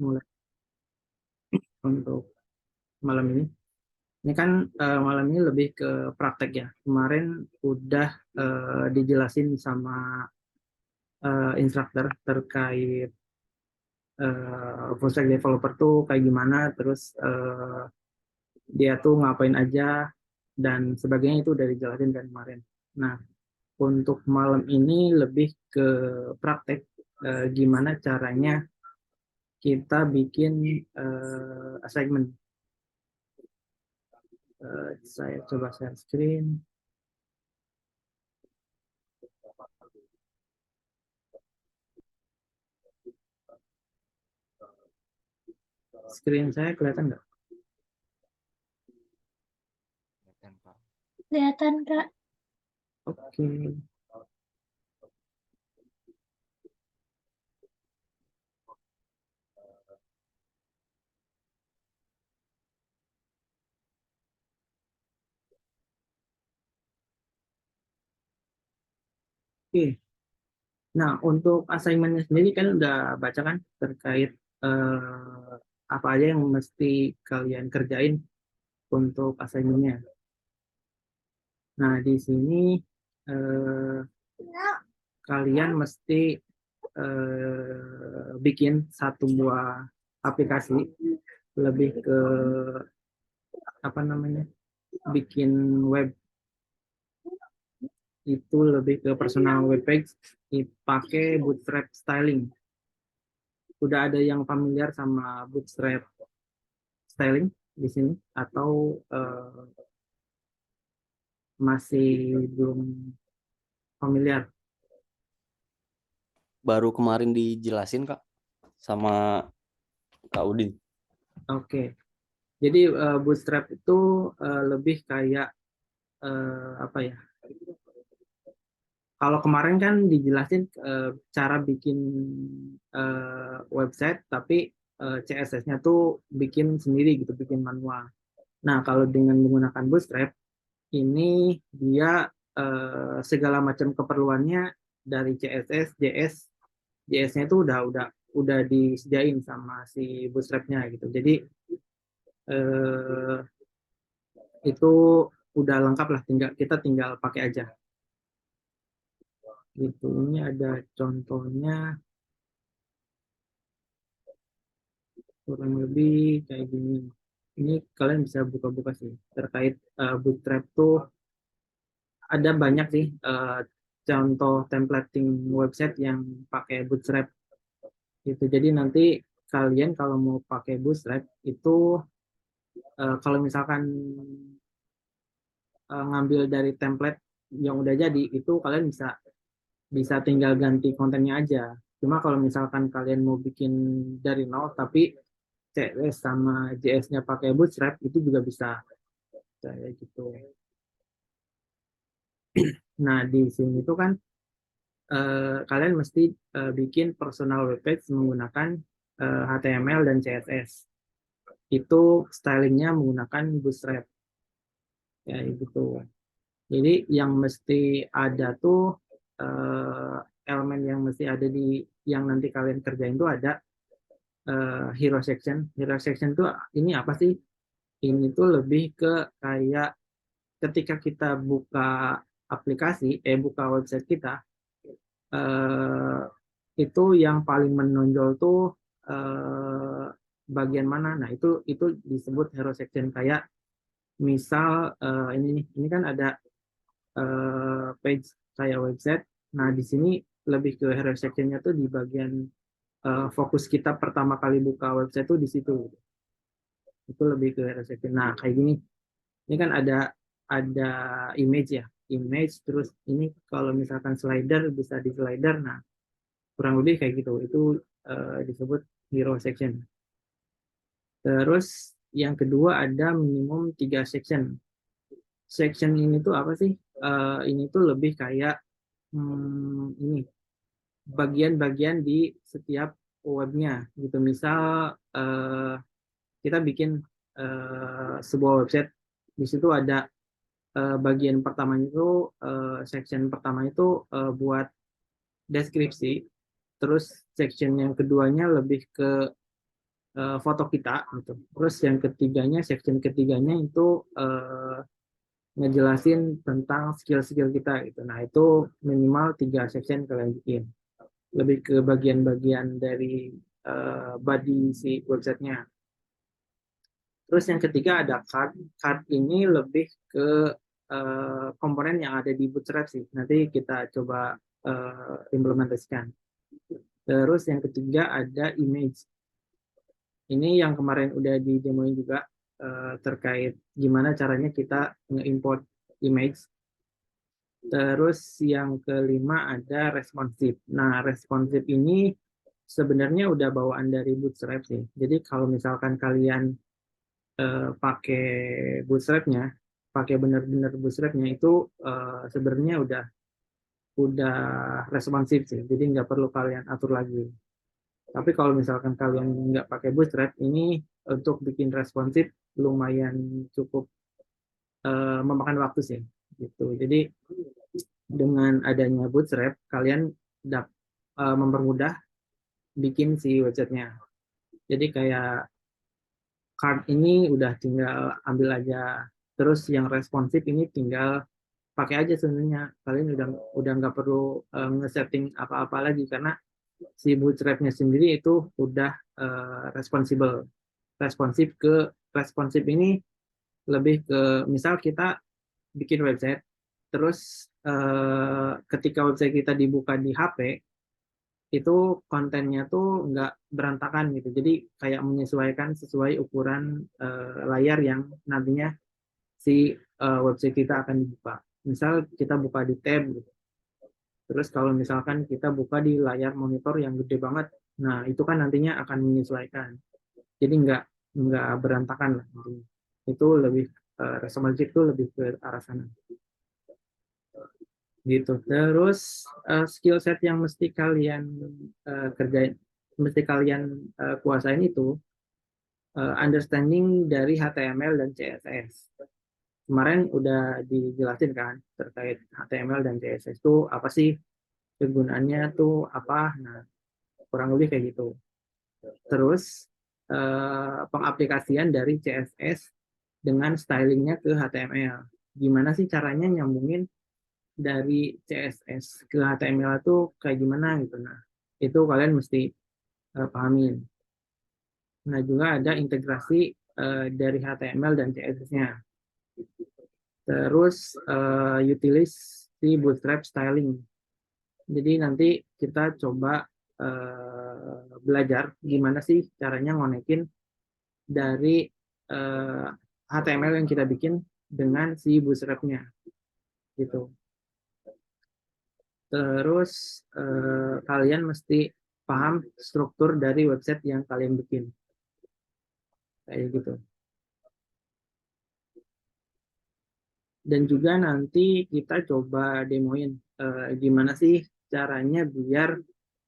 mulai untuk malam ini. Ini kan malam ini lebih ke praktek ya. Kemarin udah dijelasin sama instruktur terkait full stack developer tuh kayak gimana, terus dia tuh ngapain aja dan sebagainya itu udah dijelasin kan kemarin. Nah, untuk malam ini lebih ke praktek gimana caranya kita bikin assignment. Saya coba share screen. Screen saya kelihatan nggak? Kelihatan, Kak. Oke. Oke. Nah, untuk assignment-nya sendiri kan udah baca kan terkait apa aja yang mesti kalian kerjain untuk assignment-nya. Nah, di sini eh, kalian mesti bikin satu buah aplikasi, lebih ke apa namanya, bikin web, itu lebih ke personal web page dipakai Bootstrap styling. Udah ada yang familiar sama Bootstrap styling di sini atau masih belum familiar? Baru kemarin dijelasin Kak sama Kak Udin. Oke. Jadi Bootstrap itu lebih kayak apa ya? Kalau kemarin kan dijelasin cara bikin website, tapi CSS-nya tuh bikin sendiri gitu, bikin manual. Nah, kalau dengan menggunakan Bootstrap, ini dia segala macam keperluannya dari CSS, JS, JS-nya itu udah disediain sama si Bootstrap-nya gitu. Jadi eh, itu udah lengkap lah, kita tinggal pakai aja. Gitu. Ini ada contohnya kurang lebih kayak gini. Ini kalian bisa buka-buka sih terkait Bootstrap tuh ada banyak sih contoh templating website yang pakai Bootstrap gitu. Jadi nanti kalian kalau mau pakai Bootstrap itu kalau misalkan ngambil dari template yang udah jadi itu kalian bisa bisa tinggal ganti kontennya aja. Cuma kalau misalkan kalian mau bikin dari nol tapi CS sama JS-nya pakai Bootstrap itu juga bisa kayak gitu. Nah, di sini tuh kan kalian mesti bikin personal webpage menggunakan HTML dan CSS. Itu stylingnya menggunakan Bootstrap kayak gitu. Jadi yang mesti ada tuh eh, elemen yang mesti ada di yang nanti kalian kerjain tuh ada hero section. Hero section tuh ini apa sih? Ini tuh lebih ke kayak ketika kita buka aplikasi, buka website kita, eh, itu yang paling menonjol tuh eh, bagian mana? Nah, itu disebut hero section. Kayak misal ini kan ada page kayak website. Nah, di sini lebih ke hero sectionnya tuh di bagian fokus kita pertama kali buka website tuh di situ. Itu lebih ke hero section. Nah, kayak gini. Ini kan ada image ya, image terus ini kalau misalkan slider bisa di slider. Nah, kurang lebih kayak gitu. Itu disebut hero section. Terus yang kedua ada minimum 3 section. Section ini tuh apa sih? Ini tuh lebih kayak ini bagian-bagian di setiap webnya gitu. Misal kita bikin sebuah website, di situ ada bagian pertama itu section pertama itu buat deskripsi, terus section yang keduanya lebih ke foto kita gitu. Terus yang ketiganya, section ketiganya itu ngejelasin tentang skill-skill kita gitu. Nah, itu minimal 3 section kalian bikin. Lebih ke bagian-bagian dari body si websitenya. Terus yang ketiga ada card. Card ini lebih ke komponen yang ada di Bootstrap sih. Nanti kita coba implementasikan. Terus yang ketiga ada image. Ini yang kemarin udah di-demoin juga terkait gimana caranya kita nge-import image. Terus yang kelima ada responsive. Nah, responsive ini sebenarnya udah bawaan dari Bootstrap sih. Jadi kalau misalkan kalian pakai bootstrapnya, pakai benar-benar bootstrapnya itu sebenarnya udah responsif sih, jadi nggak perlu kalian atur lagi. Tapi kalau misalkan kalian nggak pakai bootstrap, ini untuk bikin responsif lumayan cukup memakan waktu sih, gitu. Jadi dengan adanya bootstrap, kalian mempermudah bikin si websitenya. Jadi kayak card ini udah tinggal ambil aja. Terus yang responsif ini tinggal pakai aja sebenarnya. Kalian udah nggak perlu nge-setting apa-apa lagi karena si bootstrapnya sendiri itu udah responsible. Responsif ini lebih ke misal kita bikin website, terus ketika website kita dibuka di HP, itu kontennya tuh nggak berantakan gitu. Jadi kayak menyesuaikan sesuai ukuran layar yang nantinya si website kita akan dibuka. Misal kita buka di tab gitu. Terus kalau misalkan kita buka di layar monitor yang gede banget, nah itu kan nantinya akan menyesuaikan. Jadi nggak berantakan lah nantinya. Itu lebih responsif itu lebih ke arah sana. Gitu. Terus skill set yang mesti kalian kerjain, mesti kalian kuasain itu understanding dari HTML dan CSS. Kemarin udah dijelasin kan terkait HTML dan CSS itu apa sih, kegunaannya tuh apa. Nah, kurang lebih kayak gitu. Terus pengaplikasian dari CSS dengan stylingnya ke HTML. Gimana sih caranya nyambungin dari CSS ke HTML itu kayak gimana gitu. Nah, itu kalian mesti pahamin. Nah, juga ada integrasi dari HTML dan CSS-nya. Terus utilis si Bootstrap styling. Jadi nanti kita coba belajar gimana sih caranya ngonekin dari HTML yang kita bikin dengan si Bootstrap-nya gitu. Terus kalian mesti paham struktur dari website yang kalian bikin. Kayak gitu. Dan juga nanti kita coba demoin gimana sih caranya biar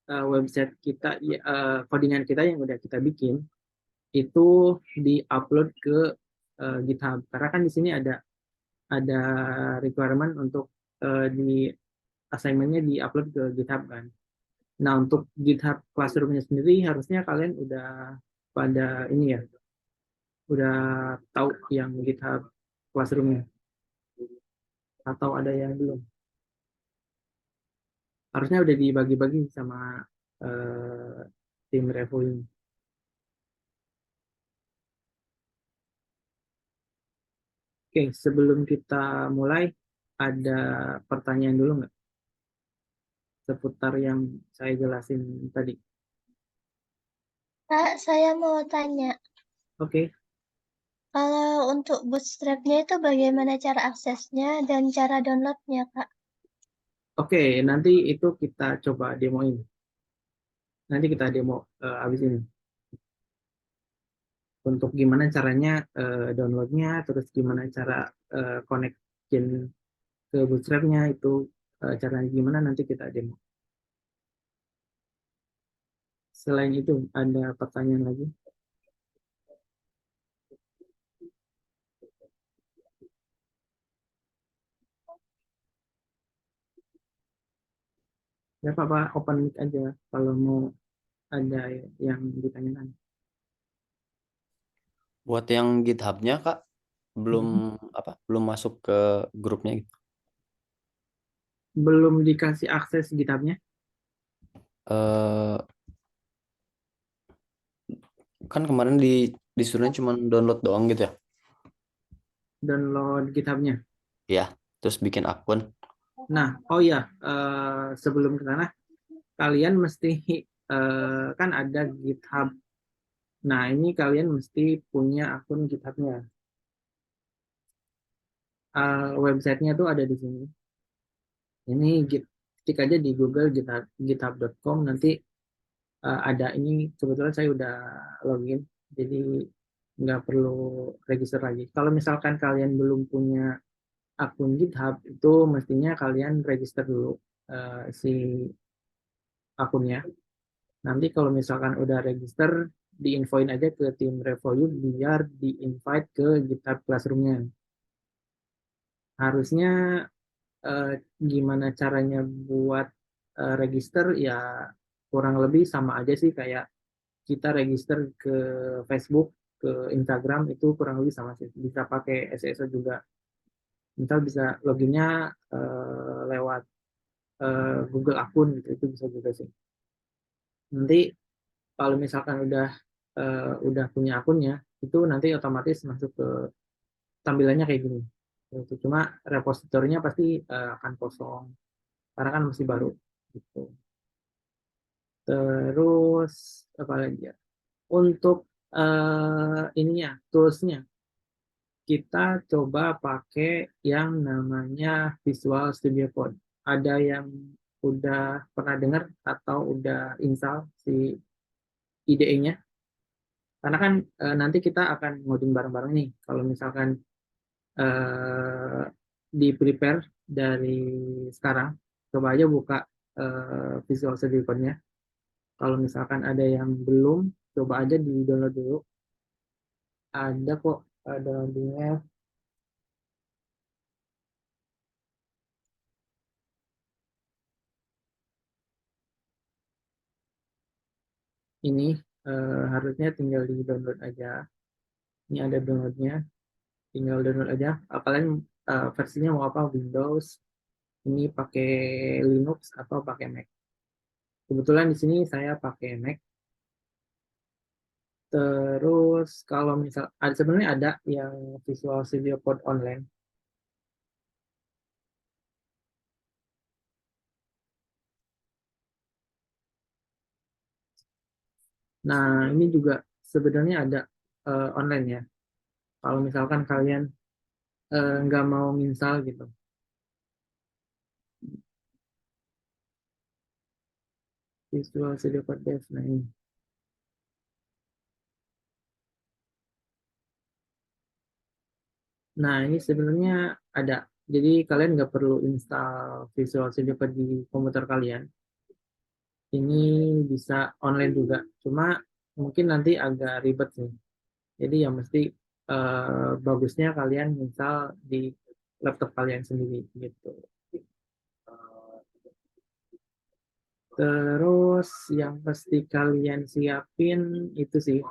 website kita, codingan kita yang udah kita bikin, itu di-upload ke GitHub. Karena kan di sini ada requirement untuk di assignment-nya di-upload ke GitHub kan. Nah, untuk GitHub Classroom-nya sendiri harusnya kalian udah pada ini ya, udah tahu yang GitHub Classroom-nya atau ada yang belum. Harusnya udah dibagi-bagi sama eh, tim Revo ini. Oke, sebelum kita mulai, ada pertanyaan dulu nggak seputar yang saya jelasin tadi? Kak, saya mau tanya, Oke, kalau untuk bootstrap-nya itu bagaimana cara aksesnya dan cara download-nya, Kak? oke, nanti itu kita coba demoin. Nanti kita demo abis ini. Untuk gimana caranya downloadnya, terus gimana cara connection ke Bootstrap-nya itu caranya gimana nanti kita demo. Selain itu, ada pertanyaan lagi? Ya, Pak, open mic aja kalau mau ada yang ditanyakan. Buat yang GitHub-nya Kak, belum belum masuk ke grupnya gitu. Belum dikasih akses GitHub-nya. Eh, kan kemarin disuruhnya cuma download doang gitu ya. Download GitHub-nya. Ya, terus bikin akun. Nah, oh ya, sebelum ke sana, kalian mesti kan ada GitHub. Nah, ini kalian mesti punya akun GitHub-nya. Websitenya tuh ada di sini. Ini ketik aja di Google github.com, nanti ada ini, kebetulan saya udah login, jadi nggak perlu register lagi. Kalau misalkan kalian belum punya akun GitHub, itu mestinya kalian register dulu si akunnya. Nanti kalau misalkan udah register, diinfoin aja ke tim Revolut biar di-invite ke GitHub Classroom-nya. Harusnya eh, gimana caranya buat register ya kurang lebih sama aja sih kayak kita register ke Facebook, ke Instagram itu kurang lebih sama sih. Bisa pakai SSO juga. Misal bisa loginnya lewat Google akun gitu, itu bisa juga sih. Nanti kalau misalkan udah punya akunnya, itu nanti otomatis masuk ke tampilannya kayak gini. Itu cuma repositorinya pasti akan kosong karena kan masih baru gitu. Terus apa lagi ya? Untuk ininya, toolsnya, kita coba pakai yang namanya Visual Studio Code. Ada yang udah pernah dengar atau udah install si IDE-nya? Karena kan nanti kita akan ngoding bareng-bareng nih. Kalau misalkan di prepare dari sekarang, coba aja buka Visual Studio Code-nya. Kalau misalkan ada yang belum, coba aja di download dulu. Ada kok downloadingnya. Ini harusnya tinggal di download aja. Ini ada downloadnya, tinggal download aja. Kalian versinya mau apa? Windows, ini pakai Linux atau pakai Mac. Kebetulan di sini saya pakai Mac. Terus kalau misal ada sebenarnya ada yang Visual Studio Code online. Nah, ini juga sebenarnya ada online ya. Kalau misalkan kalian nggak mau install gitu. Visual Studio Code Dev. Nah, ini. Nah, ini sebenarnya ada. Jadi kalian nggak perlu install Visual Studio Code di komputer kalian. Ini bisa online juga. Cuma mungkin nanti agak ribet sih. Jadi yang mesti bagusnya kalian install di laptop kalian sendiri gitu. Terus yang pasti kalian siapin itu sih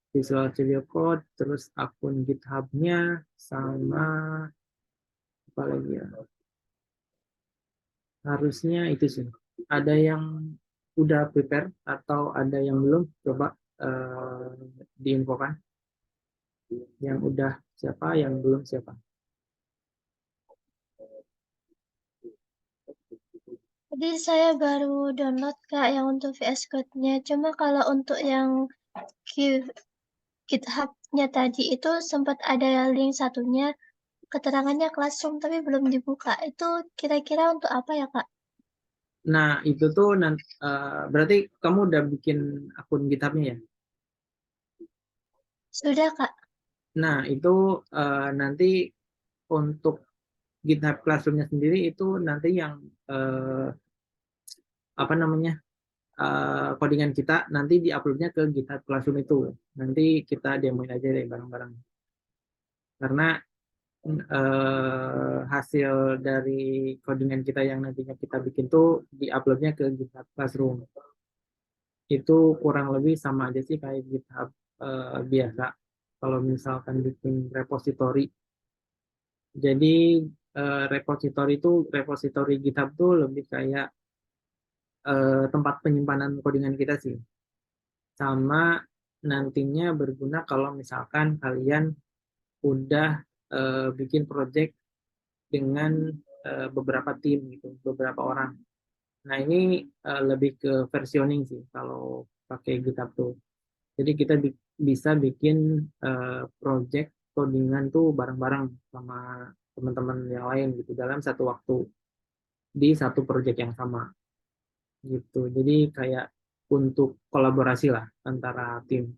Visual Studio Code, terus akun GitHub-nya, sama apa lagi ya? Harusnya itu sih. Ada yang udah prepare atau ada yang belum? Coba diinfokan. Yang udah siapa, yang belum siapa. Jadi saya baru download Kak yang untuk VS Code-nya. Cuma kalau untuk yang GitHub-nya tadi itu sempat ada link satunya, keterangannya Classroom tapi belum dibuka. Itu kira-kira untuk apa ya Kak? Nah, itu tuh berarti kamu udah bikin akun GitHub-nya ya? Sudah Kak. Nah, itu nanti untuk GitHub Classroom-nya sendiri itu nanti yang apa namanya codingan kita nanti diuploadnya ke GitHub Classroom itu. Nanti kita demoin aja deh bareng-bareng. Karena hasil dari codingan kita yang nantinya kita bikin tuh diuploadnya ke GitHub Classroom. Itu kurang lebih sama aja sih kayak GitHub biasa. kalau misalkan bikin repository. Jadi repository GitHub tuh lebih kayak tempat penyimpanan codingan kita sih. Sama nantinya berguna kalau misalkan kalian udah bikin project dengan beberapa tim gitu, beberapa orang. Nah, ini lebih ke versioning sih kalau pakai GitHub tuh. Jadi kita bisa bikin project codingan tuh bareng-bareng sama teman-teman yang lain gitu dalam satu waktu di satu project yang sama gitu. Jadi kayak untuk kolaborasi lah antara tim.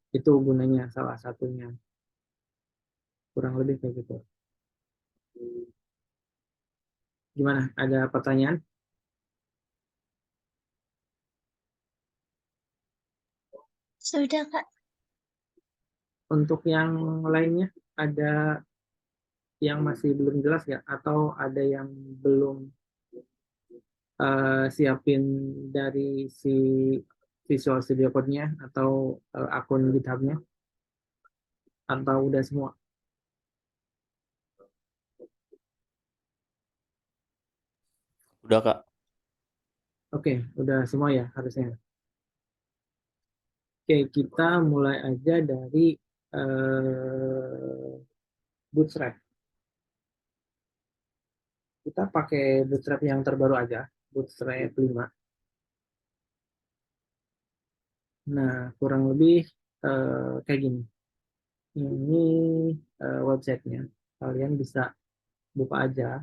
Itu gunanya salah satunya. Kurang lebih kayak gitu. Gimana? Ada pertanyaan? Sudah, Kak. Untuk yang lainnya ada yang masih belum jelas ya? Atau ada yang belum siapin dari si Visual Studio Code-nya atau akun GitHub-nya? Atau udah semua? Udah Kak. Oke, udah semua ya harusnya. Oke, kita mulai aja dari Bootstrap. Kita pakai Bootstrap yang terbaru aja, Bootstrap 5. Nah, kurang lebih kayak gini. Ini websitenya. Kalian bisa buka aja.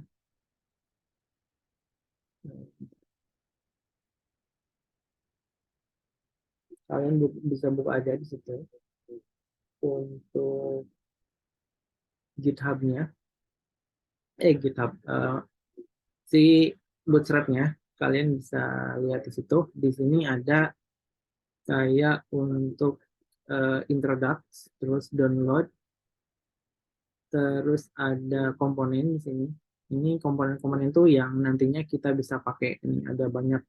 Kalian bisa buka aja di situ. Untuk GitHub-nya, GitHub, si Bootstrap-nya, kalian bisa lihat di situ. Di sini ada kayak untuk introduce, terus download, terus ada komponen di sini. Ini komponen-komponen itu yang nantinya kita bisa pakai. Ini ada banyak,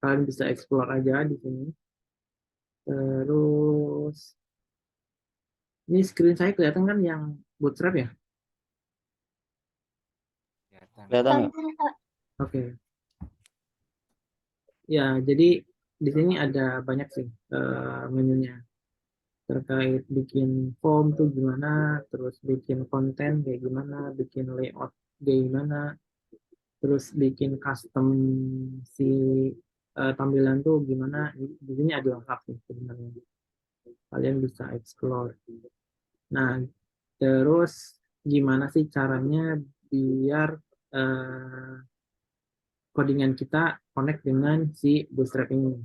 kalian bisa explore aja di sini. Terus ini screen saya kelihatan kan yang Bootstrap ya? Kelihatan nggak? Kelihatan, Kak. Oke. Ya, jadi di sini ada banyak sih menunya. Terkait bikin form tuh gimana, terus bikin konten kayak gimana, bikin layout kayak gimana, terus bikin custom si tampilan tuh gimana. Di sini ada lengkap sih sebenarnya. Kalian bisa explore. Nah, terus gimana sih caranya biar codingan kita connect dengan si Bootstrap ini.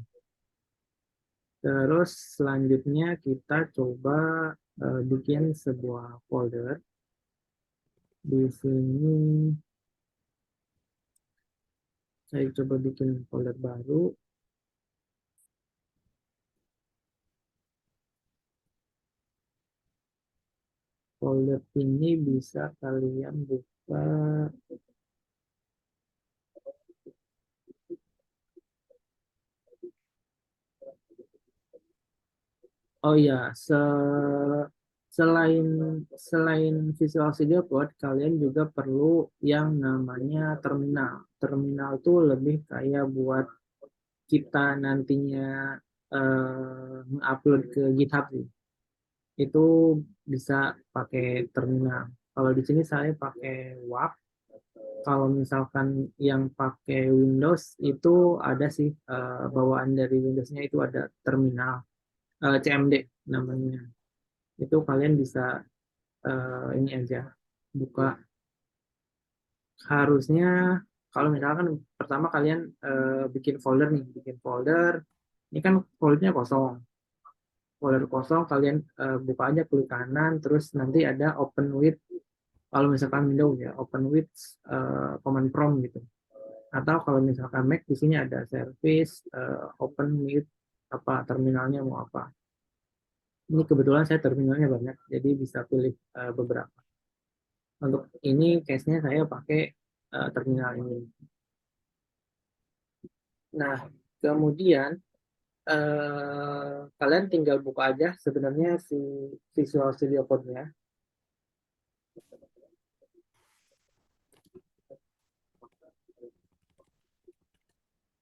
Terus selanjutnya kita coba bikin sebuah folder. Di sini saya coba bikin folder baru. Folder ini bisa kalian buka. Oh ya, selain selain Visual Studio Code, kalian juga perlu yang namanya terminal. Terminal itu lebih kayak buat kita nantinya upload ke GitHub sih. Itu bisa pakai terminal. Kalau di sini saya pakai WAP. Kalau misalkan yang pakai Windows itu ada sih bawaan dari Windows-nya itu ada terminal CMD namanya. Itu kalian bisa ini aja buka. Harusnya kalau misalkan pertama kalian bikin folder nih, bikin folder. Ini kan foldernya kosong. Folder kosong kalian buka aja klik kanan, terus nanti ada open with, kalau misalkan Windows ya open with command prompt gitu. Atau kalau misalkan Mac di sini ada service open with apa terminalnya mau apa. Ini kebetulan saya terminalnya banyak, jadi bisa pilih beberapa. Untuk ini case-nya saya pakai terminal ini. Nah, kemudian kalian kalian tinggal buka aja sebenarnya si Visual Studio Code-nya.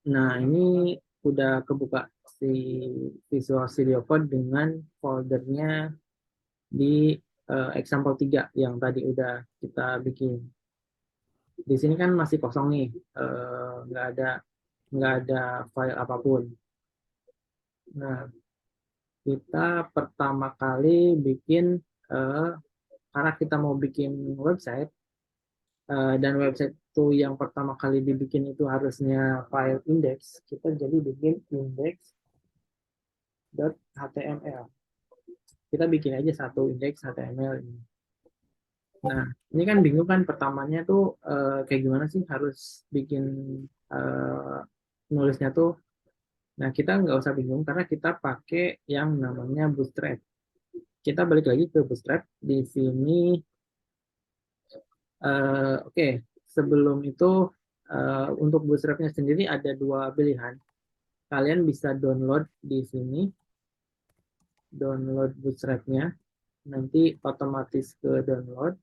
Nah, ini udah kebuka si Visual Studio Code dengan foldernya di example 3 yang tadi udah kita bikin. Di sini kan masih kosong nih, nggak ada file apapun. Nah, kita pertama kali bikin, karena kita mau bikin website, dan website itu yang pertama kali dibikin itu harusnya file index, kita jadi bikin index.html. Kita bikin aja satu index HTML ini. Nah, ini kan bingung kan pertamanya tuh kayak gimana sih harus bikin nulisnya tuh. Nah, kita nggak usah bingung karena kita pakai yang namanya Bootstrap. Kita balik lagi ke Bootstrap. Di sini, oke, sebelum itu untuk Bootstrapnya sendiri ada dua pilihan. Kalian bisa download di sini, download Bootstrapnya, nanti otomatis ke download.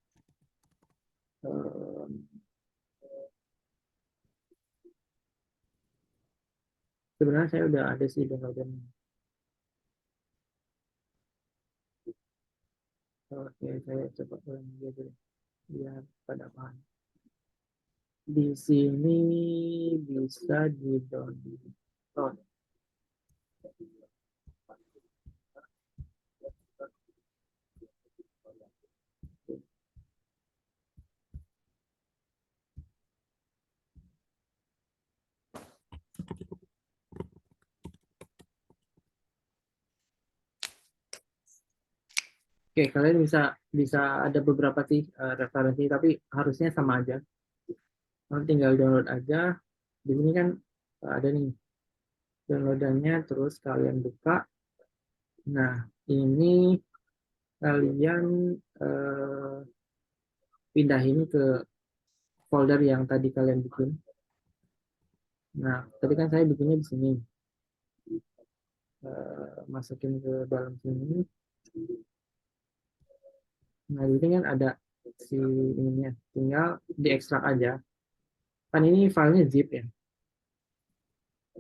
Sebenarnya saya udah ada sih downloadan. Oke, saya coba ulang dulu biar pada paham. Di sini bisa di download. Oke, kalian bisa ada beberapa sih referensi, tapi harusnya sama aja. Kalian tinggal download aja. Di sini kan ada nih downloadannya, terus kalian buka. Nah, ini kalian pindahin ke folder yang tadi kalian bikin. Nah, tadi kan saya bikinnya di sini. Masukin ke dalam sini. Nah, di sini kan ada si ininya, tinggal diekstrak aja. Kan ini filenya zip ya.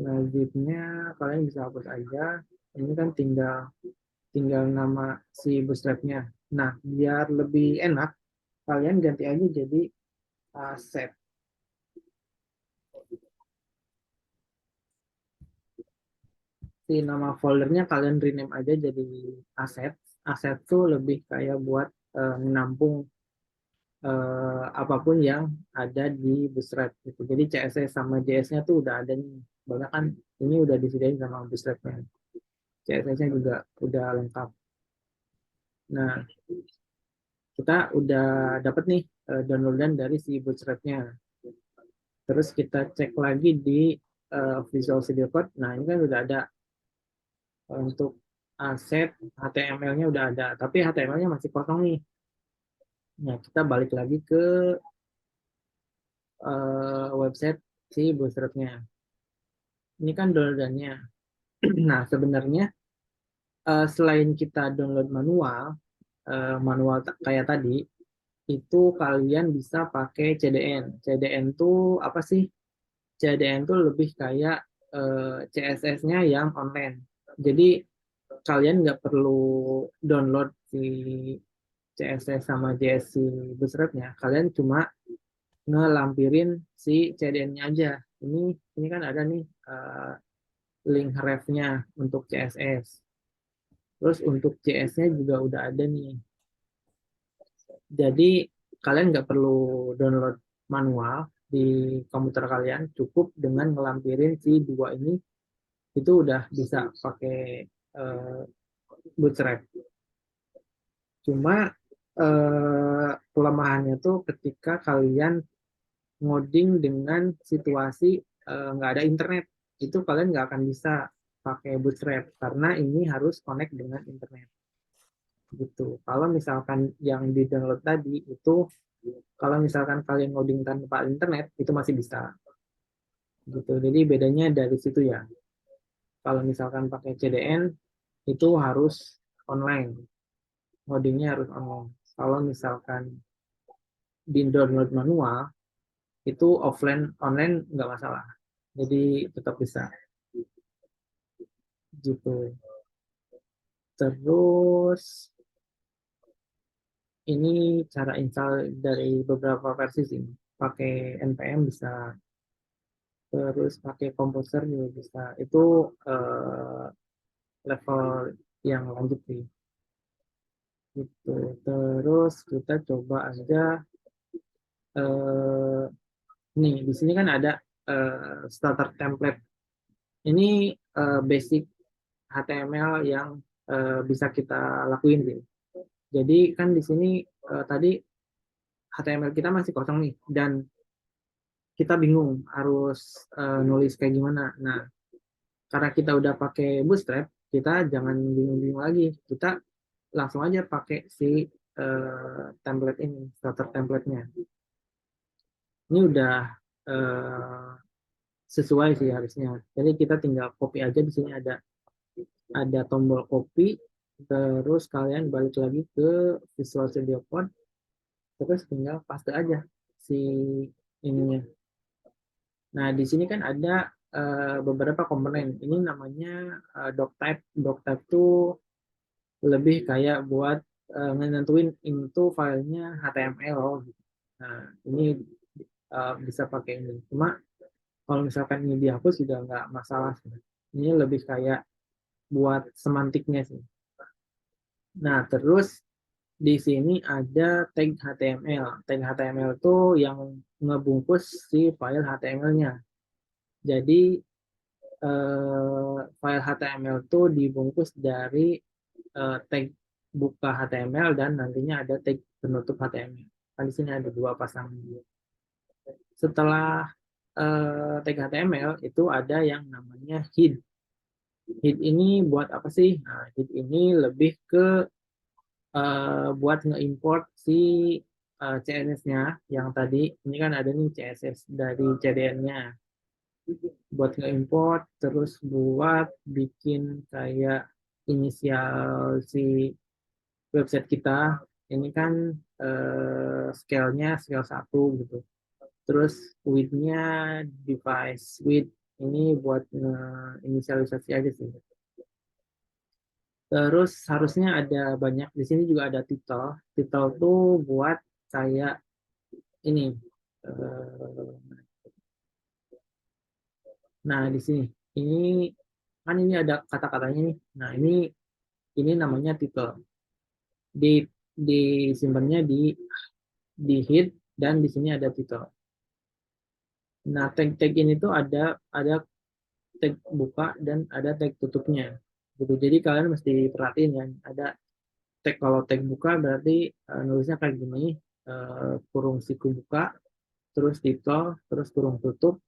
Nah, zipnya kalian bisa hapus aja. Ini kan tinggal nama si bootstrapnya. Nah, biar lebih enak, kalian ganti aja jadi set. Si nama foldernya kalian rename aja jadi aset. Aset tuh lebih kayak buat menampung apapun yang ada di Bootstrap gitu. Jadi CSS sama JS-nya tuh udah ada nih. Banyak kan ini udah disediain sama Bootstrap-nya. CSS-nya juga udah lengkap. Nah, kita udah dapat nih downloadan dari si Bootstrap-nya. Terus kita cek lagi di Visual Studio Code. Nah, ini kan udah ada untuk aset HTML-nya udah ada, tapi HTML-nya masih kosong nih. Nah, kita balik lagi ke website si Bootstrap-nya. Ini kan downloadannya. Nah, sebenarnya selain kita download manual kayak tadi, itu kalian bisa pakai CDN. CDN tuh apa sih? CDN tuh lebih kayak CSS-nya yang online. Jadi kalian nggak perlu download si CSS sama JS si Bootstrap-nya. Kalian cuma ngelampirin si CDN-nya aja. Ini kan ada nih link ref-nya untuk CSS. Terus untuk JS-nya juga udah ada nih. Jadi kalian nggak perlu download manual di komputer kalian, cukup dengan ngelampirin si dua ini, itu udah bisa pakai Bootstrap. Cuma kelemahannya tuh ketika kalian ngoding dengan situasi nggak ada internet, itu kalian nggak akan bisa pakai Bootstrap karena ini harus connect dengan internet. Gitu. Kalau misalkan yang di download tadi itu, kalau misalkan kalian ngoding tanpa internet itu masih bisa. Gitu. Jadi bedanya dari situ ya. Kalau misalkan pakai CDN itu harus online, ngodingnya harus online. Kalau misalkan di download manual itu offline, online nggak masalah, jadi tetap bisa gitu. Terus ini cara install dari beberapa versi sih, pakai npm bisa, terus pakai komposer juga bisa. Itu level yang lanjut sih gitu. Terus kita coba aja, eh, nih di sini kan ada starter template. Ini basic HTML yang bisa kita lakuin sih. Jadi kan di sini tadi HTML kita masih kosong nih, dan kita bingung harus nulis kayak gimana. Nah, karena kita udah pakai Bootstrap, kita jangan bingung-bingung lagi. Kita langsung aja pakai si template ini, starter template-nya. Ini udah eh, sesuai sih harusnya. Jadi kita tinggal copy aja, di sini ada tombol copy, terus kalian balik lagi ke Visual Studio Code, terus tinggal paste aja si ininya. Nah, di sini kan ada beberapa komponen. Ini namanya doctype. Doctype itu lebih kayak buat nentuin itu filenya HTML loh. Nah, ini bisa pakai ini. Cuma kalau misalkan ini dihapus juga nggak masalah sih. Ini lebih kayak buat semantiknya sih. Nah, terus di sini ada tag HTML. Tag HTML itu yang ngebungkus si file HTML-nya. Jadi file HTML itu dibungkus dari tag buka HTML dan nantinya ada tag penutup HTML. Kan di sini ada dua pasang. Setelah tag HTML itu ada yang namanya head. Head ini buat apa sih? Nah, head ini lebih ke buat nge-import si CSS-nya yang tadi. Ini kan ada nih CSS dari CDN-nya. Buat nge-import, terus buat bikin kayak inisial si website kita. Ini kan scale-nya scale 1 gitu. Terus width-nya device width, ini buat inisialisasi aja sih. Terus harusnya ada banyak, di sini juga ada title. Title tuh buat kayak ini. eh, Nah, di sini ini kan ini ada kata-katanya nih. Nah, ini namanya title. Di disimpannya di head, dan di sini ada title. Nah, tag-tag ini tuh ada tag buka dan ada tag tutupnya. Gitu. Jadi kalian mesti perhatiin ya. Ada tag, kalau tag buka berarti nulisnya kayak gini, kurung siku buka, terus title, terus kurung tutup.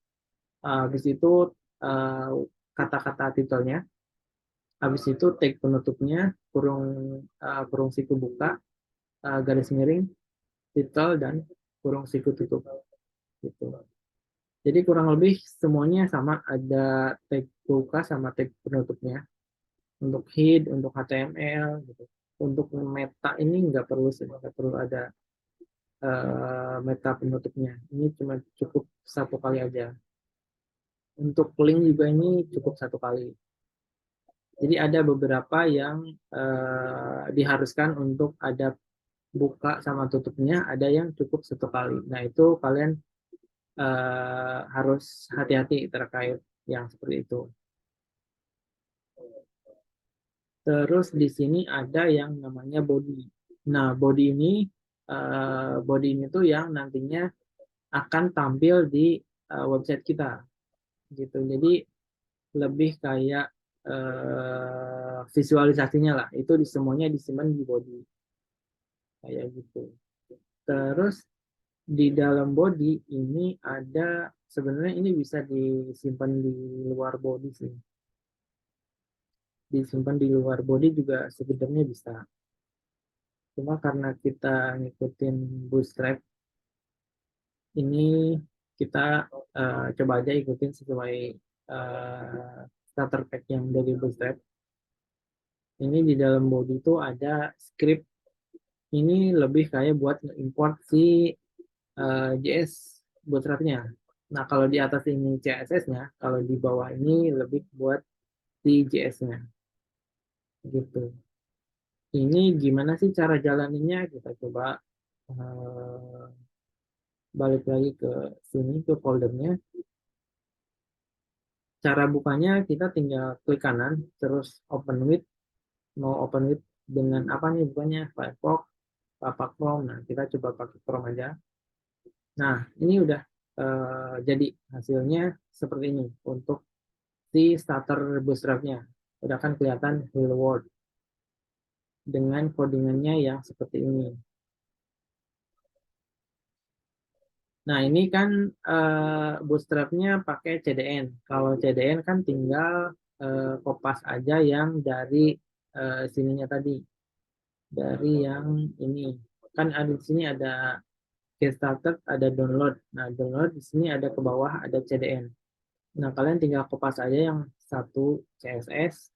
Habis itu eh, kata-kata titelnya. Habis itu tag penutupnya kurung kurung siku buka, garis miring, title, dan kurung siku tutup. Gitu. Jadi kurang lebih semuanya sama, ada tag buka sama tag penutupnya. Untuk head, untuk HTML, gitu. Untuk meta ini nggak perlu sih, nggak perlu ada meta penutupnya. Ini cuma cukup satu kali aja. Untuk link juga ini cukup satu kali. Jadi ada beberapa yang diharuskan untuk ada buka sama tutupnya, ada yang cukup satu kali. Nah, itu kalian harus hati-hati terkait yang seperti itu. Terus di sini ada yang namanya body. Nah, body ini tuh yang nantinya akan tampil di website kita, gitu. Jadi lebih kayak visualisasinya lah. Itu semuanya disimpan di body kayak gitu. Terus di dalam body ini ada, sebenarnya ini bisa disimpan di luar body sih. Disimpan di luar body juga sebenarnya bisa. Cuma karena kita ngikutin Bootstrap, ini kita coba aja ikutin sesuai starter pack yang dari Bootstrap. Ini di dalam body itu ada script. Ini lebih kayak buat import si JS bootstrapnya. Nah, kalau di atas ini CSS-nya, kalau di bawah ini lebih buat si JS-nya. Gitu. Ini gimana sih cara jalaninnya? Kita coba balik lagi ke sini, ke foldernya. Cara bukanya kita tinggal klik kanan, terus open with. Mau open with dengan apa nih bukanya? Firefox, apa Chrome. Nah, kita coba pakai Chrome aja. Nah, ini udah jadi hasilnya seperti ini untuk si starter bootstrapnya. Udah kan kelihatan hello world dengan codingannya yang seperti ini. Nah, ini kan bootstrapnya pakai CDN. Kalau CDN kan tinggal kopas aja yang dari sininya tadi, dari yang ini. Kan ada di sini ada get started, ada download. Nah, download di sini ada ke bawah ada CDN. Nah, kalian tinggal kopas aja yang satu CSS,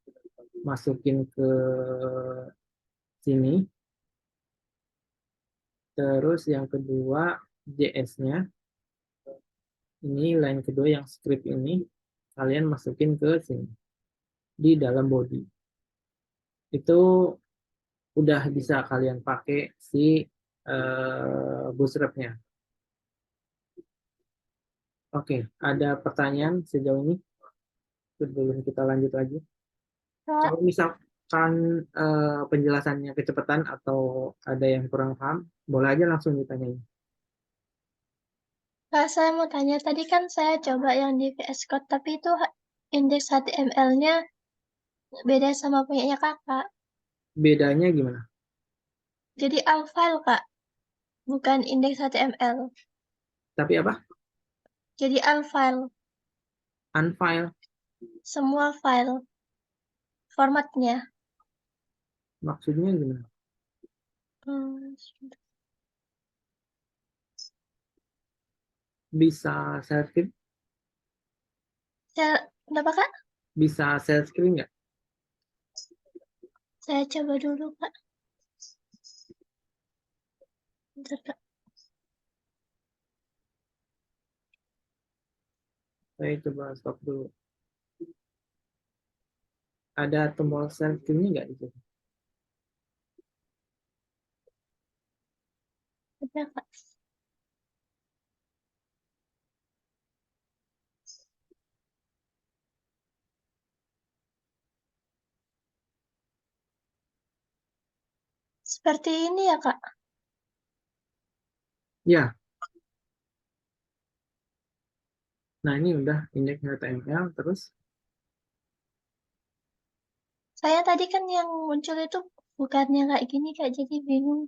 masukin ke sini. Terus yang kedua JS-nya. Ini line kedua yang script ini kalian masukin ke sini di dalam body. Itu udah bisa kalian pakai si bootstrapnya. Oke, ada pertanyaan sejauh ini sebelum kita lanjut lagi? Kak, Kalau misalkan penjelasannya kecepatan atau ada yang kurang paham, boleh aja langsung ditanyain. Kak, saya mau tanya, tadi kan saya coba yang di VS Code, tapi itu indeks HTML-nya beda sama punyanya kakak. Bedanya gimana? Jadi all file, Kak, bukan indeks HTML. Tapi apa? Jadi all file, Unfile, semua file, formatnya. maksudnya gimana? Sebentar. Bisa share screen? Kenapa, Kak? Bisa share screen nggak? Saya coba dulu, Kak. Bentar, Kak. Saya coba stop dulu. Ada tombol share screen nggak di situ? Ada, Kak. Seperti ini ya, Kak. Ya, nah ini udah indeks HTML terus. Saya tadi kan yang muncul itu bukannya kayak gini, Kak. Jadi bingung.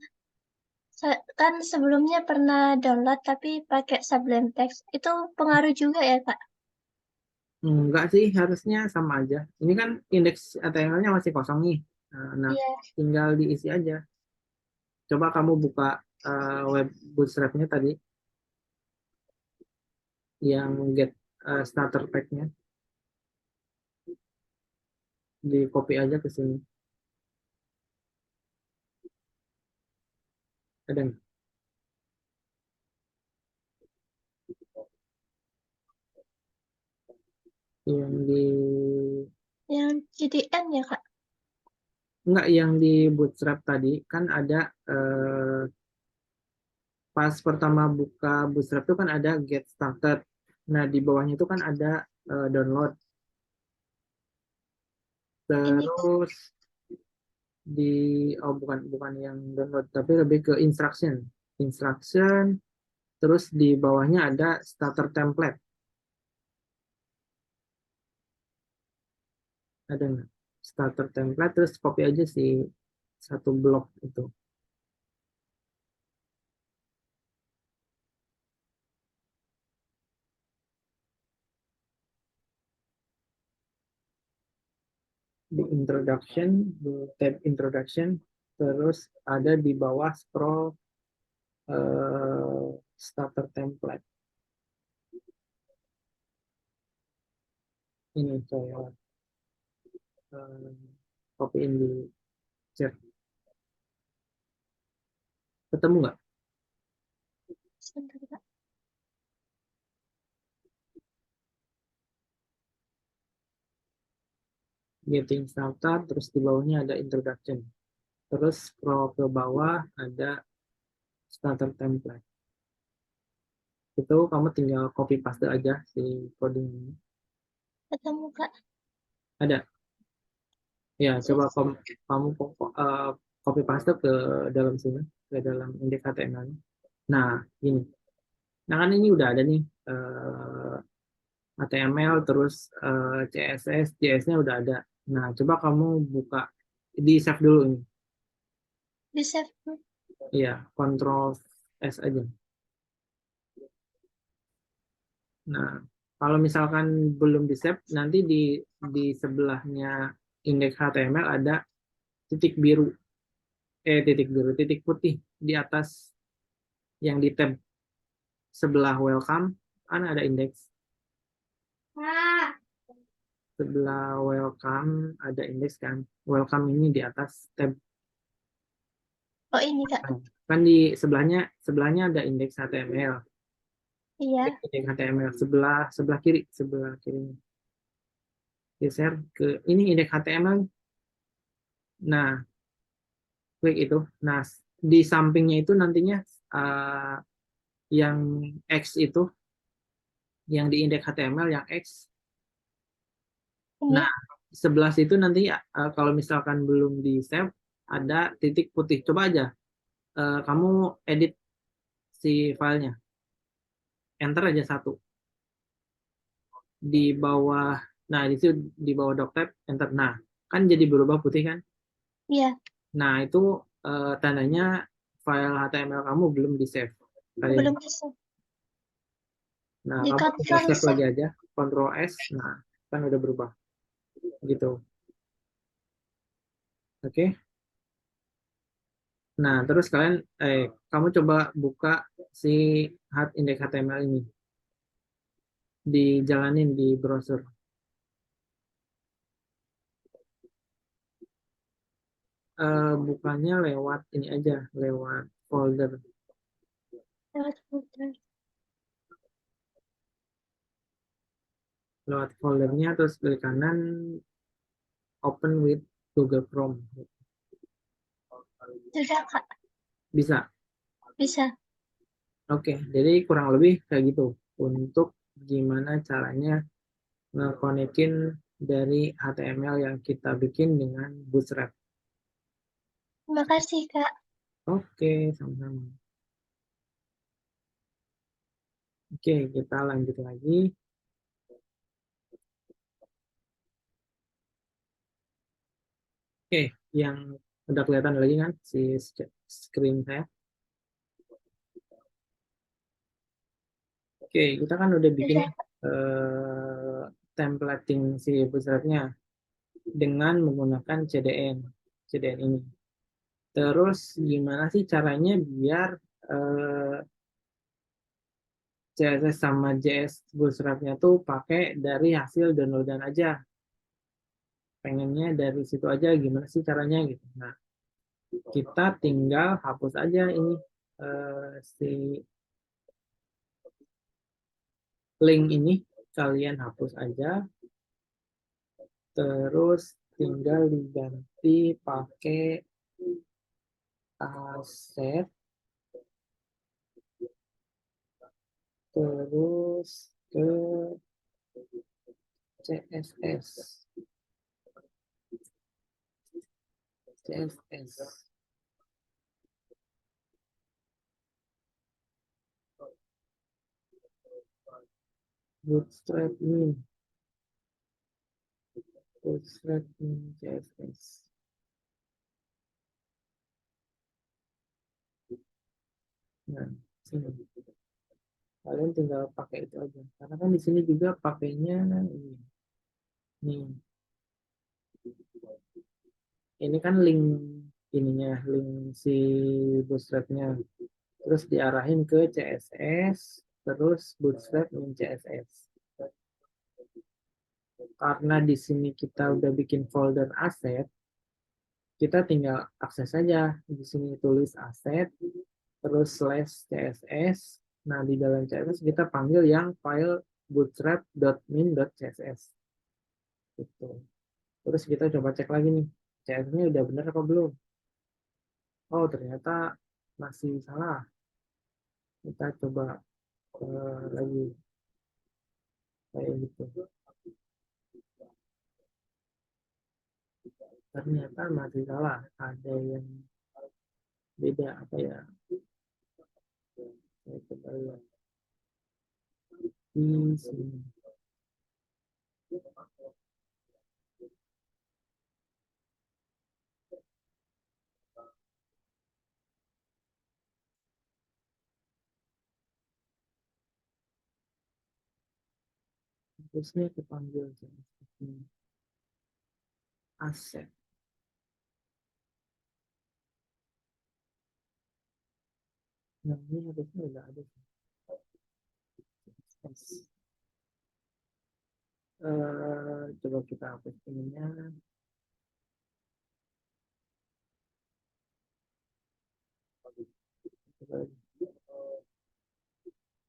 Kan sebelumnya pernah download tapi pakai Sublime Text. Itu pengaruh juga ya, Kak? Enggak sih, harusnya sama aja. Ini kan indeks HTML-nya masih kosong nih. Nah, Iya. tinggal diisi aja. Coba kamu buka web bootstrap-nya tadi, yang get starter pack-nya. Di copy aja ke sini. Ada nggak? Yang di Yang CDN ya, Kak? enggak, yang di bootstrap tadi kan ada pas pertama buka bootstrap itu kan ada get started. Nah, di bawahnya itu kan ada download. Ini, Kak. Terus di oh bukan bukan yang download tapi lebih ke instruction, terus di bawahnya ada starter template. Ada nggak starter template? Terus copy aja si satu blok itu. Di introduction, di tab introduction, terus ada di bawah scroll starter template. Ini saya copyin di chat. Ketemu nggak? Sebentar, Kak. Getting started, terus di bawahnya ada introduction. Terus scroll ke bawah ada starter template. Itu kamu tinggal copy paste aja si coding ini. Ketemu, Kak. Ada. Ya, coba Sus. kamu copy paste ke dalam sini, ke dalam indeks HTML. Nah, ini. Nah, kan ini udah ada nih HTML, terus CSS, JS-nya udah ada. Nah, coba kamu buka, di save dulu ini. Di save. Iya, Ctrl S aja. Nah, kalau misalkan belum di save, nanti di sebelahnya indeks HTML ada titik biru, titik putih di atas yang di tab sebelah welcome, kan ada indeks. Sebelah welcome ada indeks kan. Welcome ini di atas tab. Oh, ini, Kak. Kan di sebelahnya ada indeks HTML. Iya. Indeks HTML sebelah kiri, geser ke ini indeks HTML. Nah, klik itu. Nah, di sampingnya itu nantinya yang X itu, yang di indeks HTML yang X. Ini. Nah, sebelah situ nanti kalau misalkan belum di save ada titik putih. Coba aja kamu edit si filenya, enter aja satu di bawah. Nah, di situ di bawah doctab enter. Nah, kan jadi berubah putih kan. Iya. Nah, itu tandanya file HTML kamu belum di save. Belum di save. Nah, Di kamu tinggal Ctrl save Z. lagi aja, Ctrl S. Nah, kan udah berubah gitu. Oke. Nah, terus kamu coba buka si index HTML ini, dijalanin di browser. Bukannya lewat ini aja, lewat folder. Lewat folder. Lewat foldernya, terus klik kanan, open with Google Chrome. Sudah, Kak. Bisa. Bisa. Oke, jadi kurang lebih kayak gitu untuk gimana caranya nge-connect-in dari HTML yang kita bikin dengan Bootstrap. Terima kasih, Kak. Oke, sama-sama. Oke, kita lanjut lagi. Oke, yang udah kelihatan lagi kan si screen saya. Oke, kita kan udah bikin Sudah. templating si bootstrap-nya dengan menggunakan CDN ini. Terus gimana sih caranya biar CSS sama JS bootstrap-nya tuh pakai dari hasil downloadan aja. Pengennya dari situ aja, gimana sih caranya gitu. Nah, kita tinggal hapus aja ini si link ini, kalian hapus aja, terus tinggal diganti pakai aset, terus ke CSS. Bootstrap ini, CSS. Nah, sini. Kalian tinggal pakai itu aja. Karena kan di sini juga pakainya ini. Nih. Ini kan link ininya, link si bootstrap-nya. Terus diarahin ke CSS, terus bootstrap dengan CSS. Karena di sini kita udah bikin folder aset, kita tinggal akses saja. Di sini tulis aset, terus /css. Nah, di dalam CSS kita panggil yang file bootstrap.min.css. Gitu. Terus kita coba cek lagi nih, CSS-nya udah benar apa belum? Oh, ternyata masih salah. Kita coba lagi kayak gitu. Ternyata masih salah. Ada yang beda apa ya? Saya coba lihat di sini. Terusnya kepanggil aset. Nah, ini harusnya udah ada. Coba kita hapus ininya.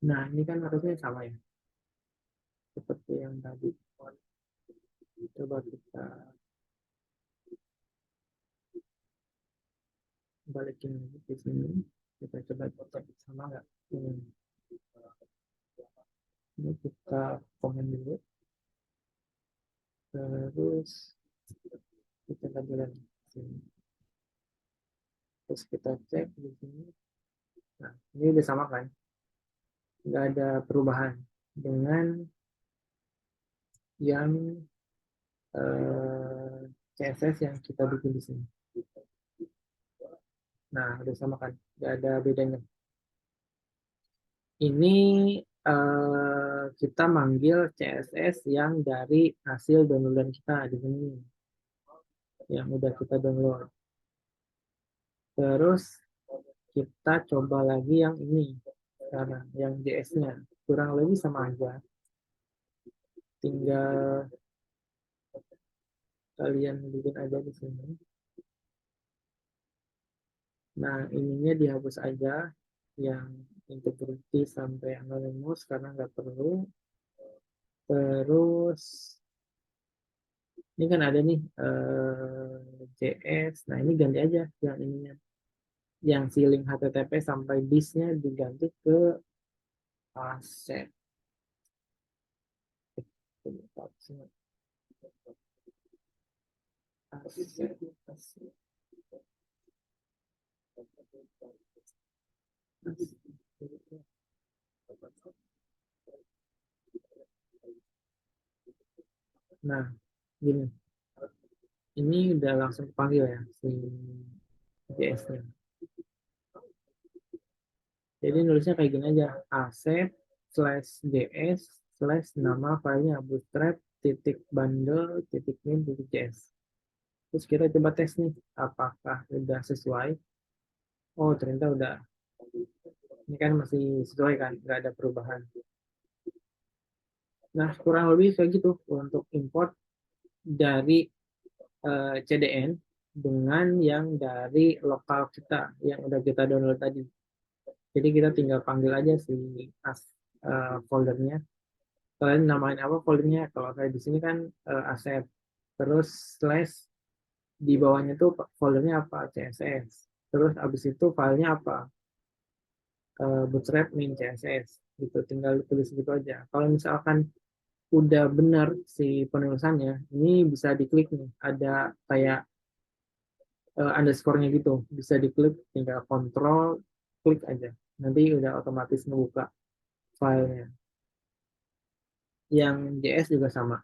Nah, ini kan harusnya sama ya, seperti yang tadi. Coba kita balikin di sini. Kita coba cek sama nggak. Ini kita komen dulu. Terus kita lanjutkan di sini. Terus kita cek di sini. Nah, ini udah sama kan? Nggak ada perubahan dengan yang CSS yang kita bikin di sini. Nah, udah sama kan? Nggak ada bedanya. Ini kita manggil CSS yang dari hasil downloadan kita di sini, yang udah kita download. Terus kita coba lagi yang ini sekarang, yang JS-nya kurang lebih sama aja. Tinggal kalian bikin aja di sini. Nah, ininya dihapus aja yang integrity sampai anonymous karena nggak perlu. Terus ini kan ada nih JS. Nah, ini ganti aja yang ininya. Yang si link HTTP sampai bis-nya diganti ke aset. Nah, gini. Ini udah langsung panggil ya si JS-nya. Jadi nulisnya kayak gini aja, aset/js/nama filenya bootstrap.bundle.min.js. Terus kita coba tes nih, apakah udah sesuai. Oh, ternyata udah. Ini kan masih sesuai kan, nggak ada perubahan. Nah, kurang lebih kayak gitu untuk import dari CDN dengan yang dari lokal kita, yang udah kita download tadi. Jadi kita tinggal panggil aja si foldernya. Kalian namain apa foldernya? Kalau saya di sini kan aset. Terus slash di bawahnya tuh foldernya apa? CSS. Terus abis itu filenya apa? Bootstrap min CSS. Gitu. Tinggal tulis gitu aja. Kalau misalkan udah benar si penulisannya, ini bisa diklik nih. Ada kayak underscore-nya gitu. Bisa diklik, tinggal kontrol, klik aja. Nanti udah otomatis ngebuka filenya. Yang JS juga sama.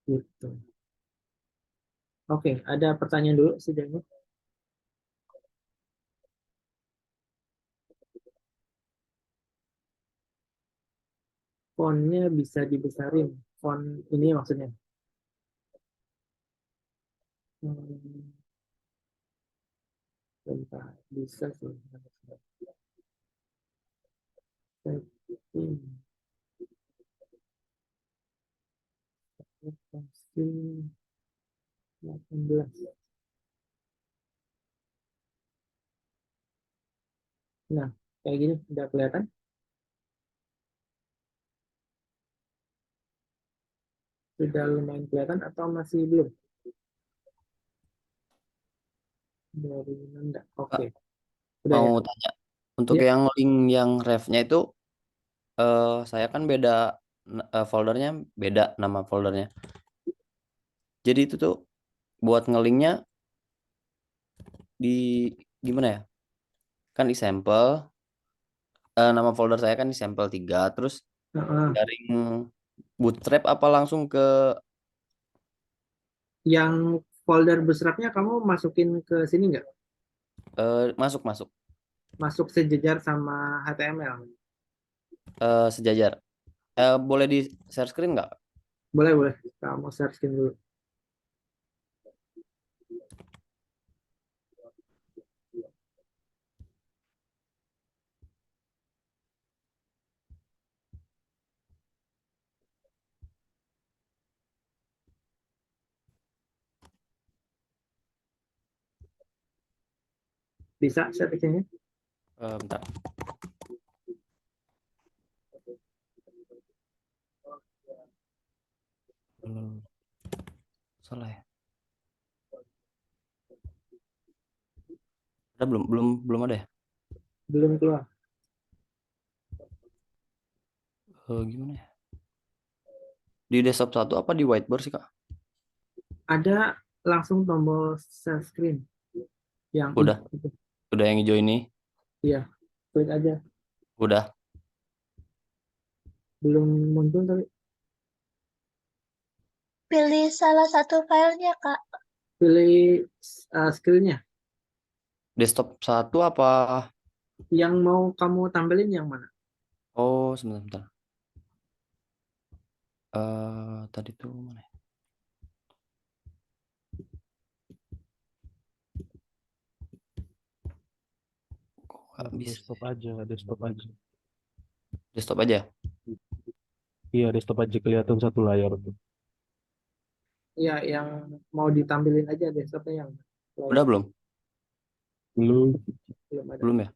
Gitu. Oke, ada pertanyaan dulu sejauh ini. Fontnya bisa dibesarin. Font ini maksudnya. Bentar, bisa sih. Setting. Kasih 18. Nah, kayak gini udah kelihatan. Sudah lumayan kelihatan atau masih belum? Dari Nanda. Oke. Udah ya? Mau tanya, untuk Ya. yang link yang ref-nya itu saya kan beda foldernya, beda nama foldernya. Jadi itu tuh buat ngelinknya di gimana ya? Kan di sampel, nama folder saya kan di sampel 3, terus Heeh. garing bootstrap apa langsung ke Yang folder bootstrapnya kamu masukin ke sini nggak? masuk masuk Masuk sejajar sama HTML. sejajar. Boleh di share screen nggak? Boleh, boleh. Kamu searching dulu. Bisa searchingnya? Bentar. Salah ya? Ada belum ada ya? Belum keluar. Gimana ya? Di desktop 1 apa di whiteboard sih, Kak? Ada langsung tombol share screen. Yang Udah, itu. udah yang hijau ini. Iya, klik aja. Udah. Belum muncul tapi Pilih salah satu filenya, Kak. pilih screen-nya. Desktop 1 apa? Yang mau kamu tampilin yang mana? Oh, sebentar. Tadi tuh mana ya? Kok nggak bisa? Desktop aja, desktop aja. Desktop aja. Iya, desktop aja kelihatan satu layar tuh. Iya, yang mau ditampilin aja desktopnya yang Udah belum? Belum. belum ada. Belum ya?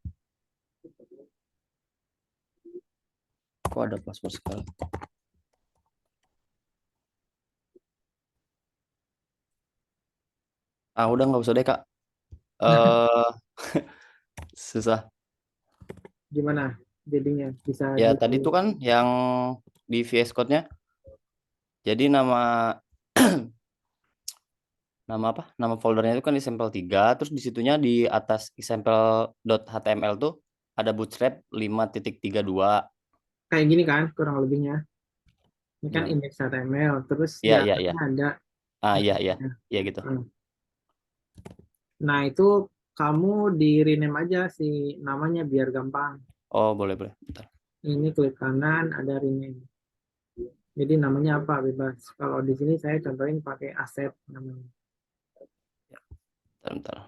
Kok ada password sekali? Udah nggak usah deh, Kak. Eh susah. Gimana jadinya bisa Ya tadi tuh kan yang di VS Code-nya. Jadi nama apa? Nama foldernya itu kan di sampel 3, terus di situnya di atas example.html tuh ada bootstrap 5.32. kayak gini kan kurang lebihnya. Ini kan Gimana? index HTML, terus di Iya, iya, iya. atasnya ada. Iya, iya. Iya gitu. Nah, itu kamu di rename aja si namanya biar gampang. Oh, boleh, boleh. Bentar. Ini klik kanan, ada rename. Jadi namanya apa bebas. Kalau di sini saya contohin pakai aset namanya. Bentar, bentar.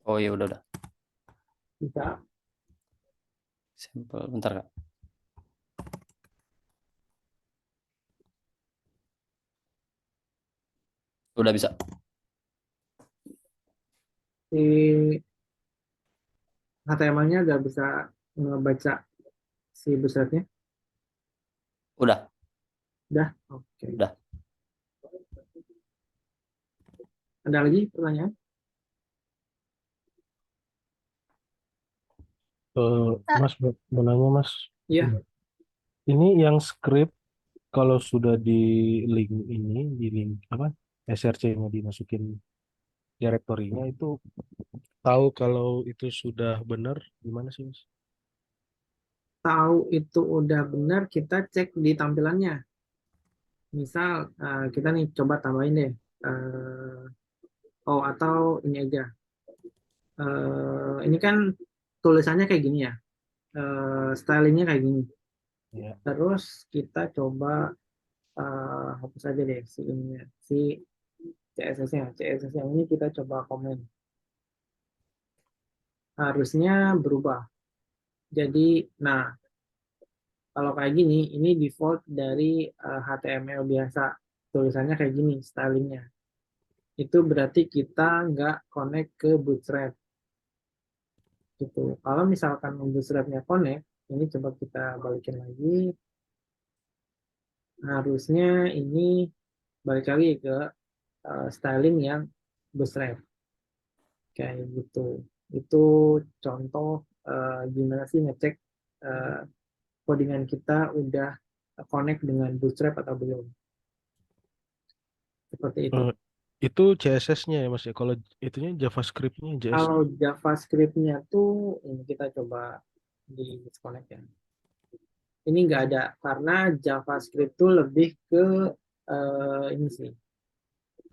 Oh iya, udah. Bisa. Sampel, bentar, Kak. Udah bisa. Si HTML-nya nggak bisa ngebaca si besarnya. Udah, Udah, oke. udah. Ada lagi pertanyaan? Mas, mau nanya Mas, Iya, ini yang script kalau sudah di link ini, di link apa, SRC-nya dimasukin direktorinya itu tahu kalau itu sudah benar gimana sih Mas? tahu itu udah benar, kita cek di tampilannya. Misal kita nih coba tambahin deh. Atau ini aja. Ini kan tulisannya kayak gini ya. Stylingnya kayak gini. Ya. Terus kita coba hapus aja deh si ini, si CSS-nya. CSS yang ini kita coba komen. Harusnya berubah. Jadi, nah kalau kayak gini, ini default dari HTML biasa. Tulisannya kayak gini, stylingnya. Itu berarti kita nggak connect ke Bootstrap. Gitu. Kalau misalkan Bootstrap-nya connect, ini coba kita balikin lagi. Harusnya ini balik lagi ke styling yang Bootstrap. Kayak gitu. Itu contoh gimana sih ngecek codingan kita udah connect dengan Bootstrap atau belum. Seperti itu. Itu CSS-nya ya Mas ya. Kalau itunya JavaScript-nya, JS-nya. Kalau JavaScript-nya tuh ini kita coba di disconnect ya. Ini nggak ada karena JavaScript tuh lebih ke ini sih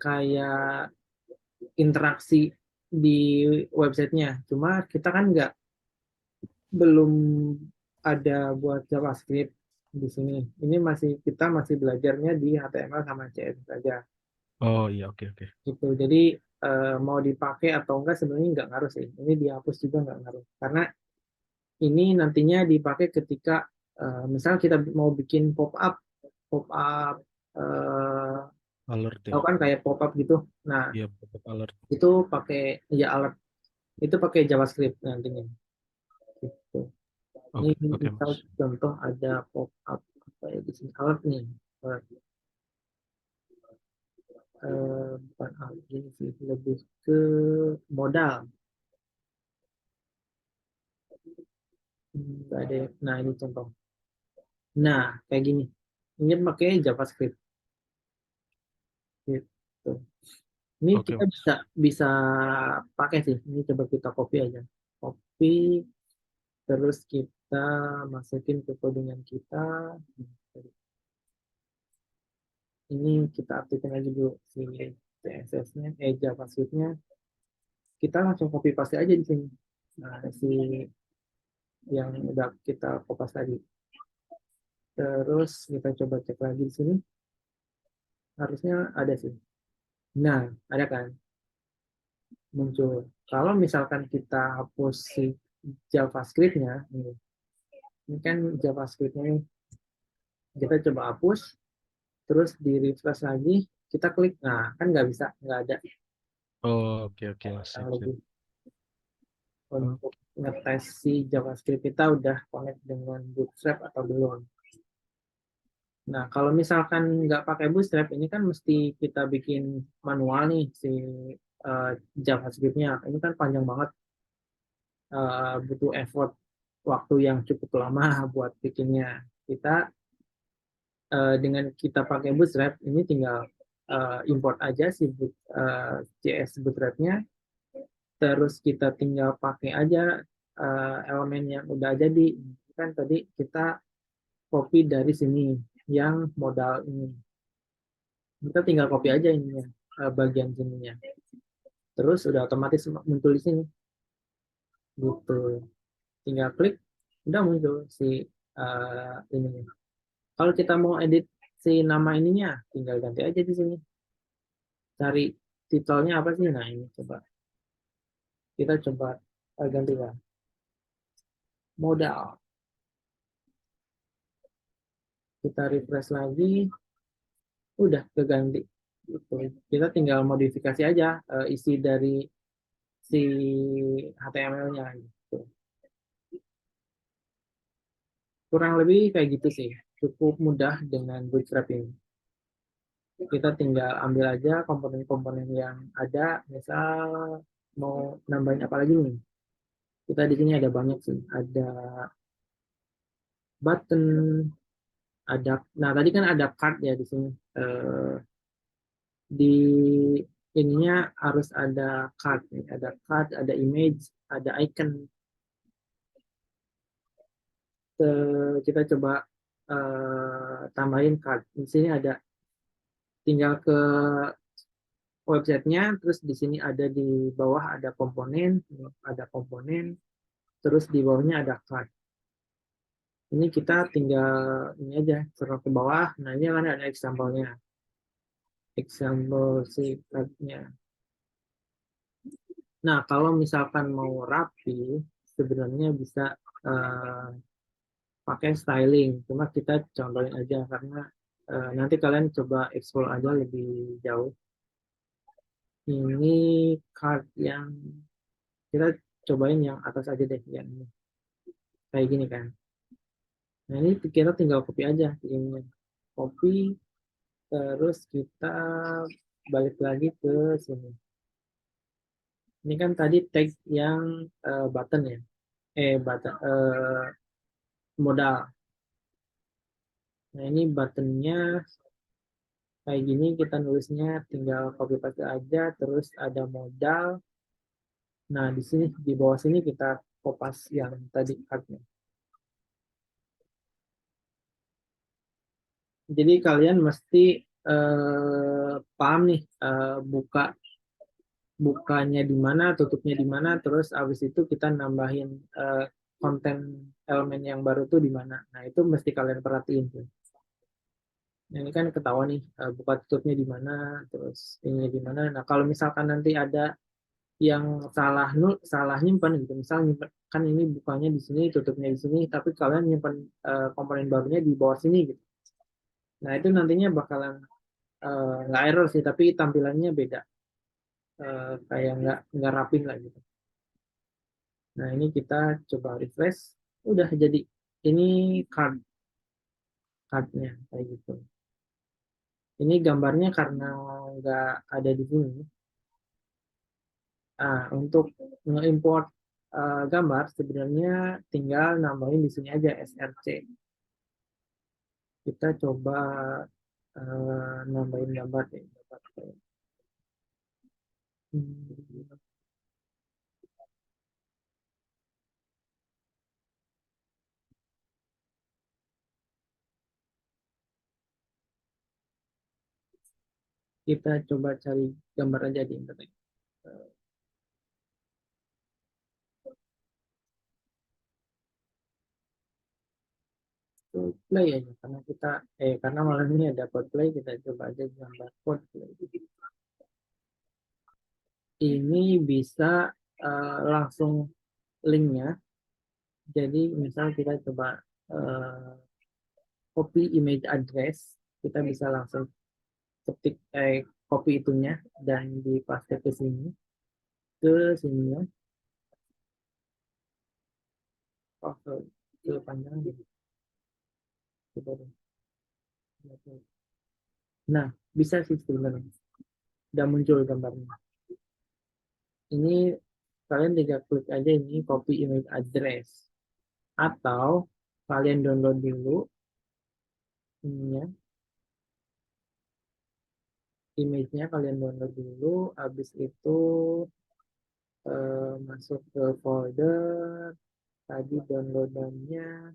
kayak interaksi di websitenya. Cuma kita kan nggak belum ada buat JavaScript di sini. Ini kita masih belajarnya di HTML sama CSS saja. Oh iya, oke oke. Gitu. Jadi mau dipakai atau enggak sebenarnya nggak ngaruh sih. Ini dihapus juga nggak ngaruh. Karena ini nantinya dipakai ketika misal kita mau bikin pop up Alert ya. tahu kan kayak pop up gitu. Nah, Iya, pop-up alert. itu pakai ya alert. Itu pakai JavaScript nantinya. Gitu. Ini Oke, oke misal Mas. contoh ada pop up apa ya di sini alert nih. Alert. Bukan alert ini sih lebih ke modal. Nggak ada. Nah, ini contoh. Nah, kayak gini. Ini pakai JavaScript. Gitu. Ini Oke kita Mas. bisa bisa pakai sih. Ini coba kita copy aja. Copy, terus kita masukin ke codingan kita. Ini kita aktifkan lagi dulu si CSS-nya, JavaScript-nya. Kita langsung copy paste aja di sini. Nah, si yang udah kita copy tadi. Terus kita coba cek lagi di sini. Harusnya ada sih. Nah, ada kan? Muncul. Kalau misalkan kita hapus si JavaScript-nya, ini kan JavaScript-nya kita coba hapus, terus di refresh lagi, kita klik, nah kan nggak bisa, nggak ada Oh, oke oke Mas. yang Sip, sip. lebih untuk ngetes si JavaScript kita udah connect dengan Bootstrap atau belum. Nah, kalau misalkan nggak pakai Bootstrap, ini kan mesti kita bikin manual nih si JavaScript-nya. Ini kan panjang banget, butuh effort waktu yang cukup lama buat bikinnya. Kita dengan kita pakai Bootstrap, ini tinggal import aja si JS Bootstrap-nya, terus kita tinggal pakai aja elemen yang udah ada di kan tadi kita copy dari sini yang modal ini. Kita tinggal copy aja ininya bagian sininya. Terus udah otomatis muncul di sini. Gitu. Tinggal klik, udah muncul si ini. Kalau kita mau edit si nama ininya, tinggal ganti aja di sini. Cari titelnya apa sih? Nah, ini coba. Kita coba ganti lah. Modal. Kita refresh lagi, udah keganti. Gitu. Kita tinggal modifikasi aja isi dari si HTML-nya. Gitu. Kurang lebih kayak gitu sih. Cukup mudah dengan Bootstrap ini. Kita tinggal ambil aja komponen-komponen yang ada. Misal mau nambahin apa lagi nih? Kita di sini ada banyak sih. Ada button, nah tadi kan ada card ya di sini. Di ininya harus ada card nih, ada image, ada icon. Kita coba tambahin card. Di sini ada, tinggal ke websitenya, terus di sini ada di bawah ada komponen, terus di bawahnya ada card. Ini kita tinggal ini aja, scroll ke bawah. Nah ini kan ada example-nya, example si card-nya. Nah kalau misalkan mau rapi sebenarnya bisa pakai styling. Cuma kita contohin aja karena nanti kalian coba explore aja lebih jauh. Ini card yang kita cobain yang atas aja deh, yang ini. Kayak gini kan. Nah ini kita tinggal copy aja ini. Copy, terus kita balik lagi ke sini. Ini kan tadi tag yang button ya. Button modal. Nah ini buttonnya kayak gini, kita nulisnya tinggal copy paste aja, terus ada modal. Nah di sini di bawah sini kita kopas yang tadi cardnya. Jadi kalian mesti paham nih bukanya di mana, tutupnya di mana, terus abis itu kita nambahin konten elemen yang baru tuh di mana. Nah itu mesti kalian perhatiin tuh. Nah, ini kan ketahuan nih buka tutupnya di mana, terus ini di mana. Nah kalau misalkan nanti ada yang salah nyimpan gitu, misal nyimpan, kan ini bukanya di sini, tutupnya di sini, tapi kalian nyimpan komponen barunya di bawah sini gitu. Nah itu nantinya bakalan nggak error sih, tapi tampilannya beda, kayak nggak rapin lah gitu. Nah ini kita coba refresh, udah jadi ini cardnya kayak gitu. Ini gambarnya karena nggak ada di sini. Untuk nge-import gambar sebenarnya tinggal nambahin di sini aja src. Kita coba nambahin gambar deh. Hmm, Kita coba cari gambar aja di internet. Play aja karena karena malam ini ada play, kita coba aja gambar play. Ini bisa langsung linknya. Jadi misal kita coba copy image address, kita bisa langsung ketik copy itunya dan dipaste ke sini, ya. Oh, ke panjang gitu. Coba deh. Nah, bisa sih sebenarnya. Udah muncul gambarnya. Ini kalian tinggal klik aja ini copy image address. Atau kalian download dulu ininya, image-nya kalian download dulu, habis itu masuk ke folder tadi downloadannya,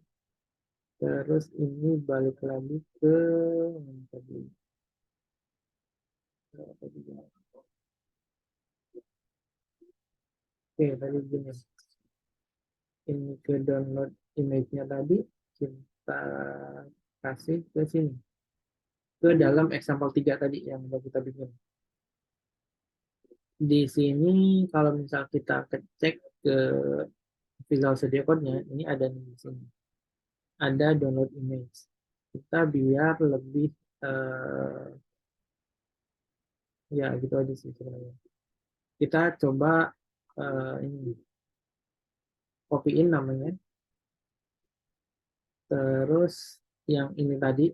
terus ini balik lagi ke yang tadi. Oke, tadi gini. Ini ke download image-nya tadi, kita kasih ke sini. Ke dalam example 3 tadi yang udah kita bikin. Di sini kalau misal kita cek ke Visual Studio Code-nya, ini ada di sini. Ada download image. Kita biar lebih ya gitu aja sih sebenarnya. Kita coba ini copy-in namanya. Terus yang ini tadi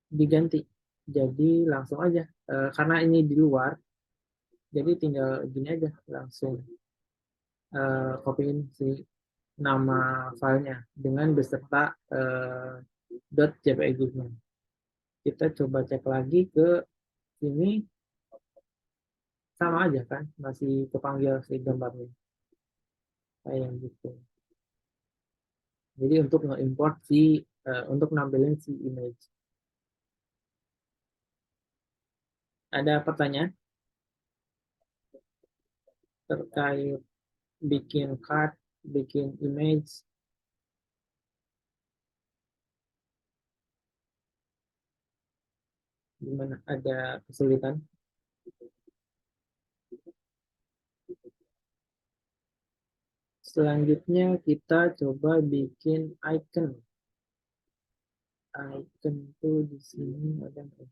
diganti. Jadi langsung aja karena ini di luar, jadi tinggal gini aja langsung copy-in si nama filenya dengan beserta .jpeg-nya. Kita coba cek lagi ke sini, sama aja kan, masih kepanggil si gambarnya kayak gitu. Jadi untuk nge-import untuk nampilin si image. Ada pertanyaan terkait bikin card, bikin image? Gimana? Ada kesulitan? Selanjutnya kita coba bikin icon. Icon itu di sini ada nggak?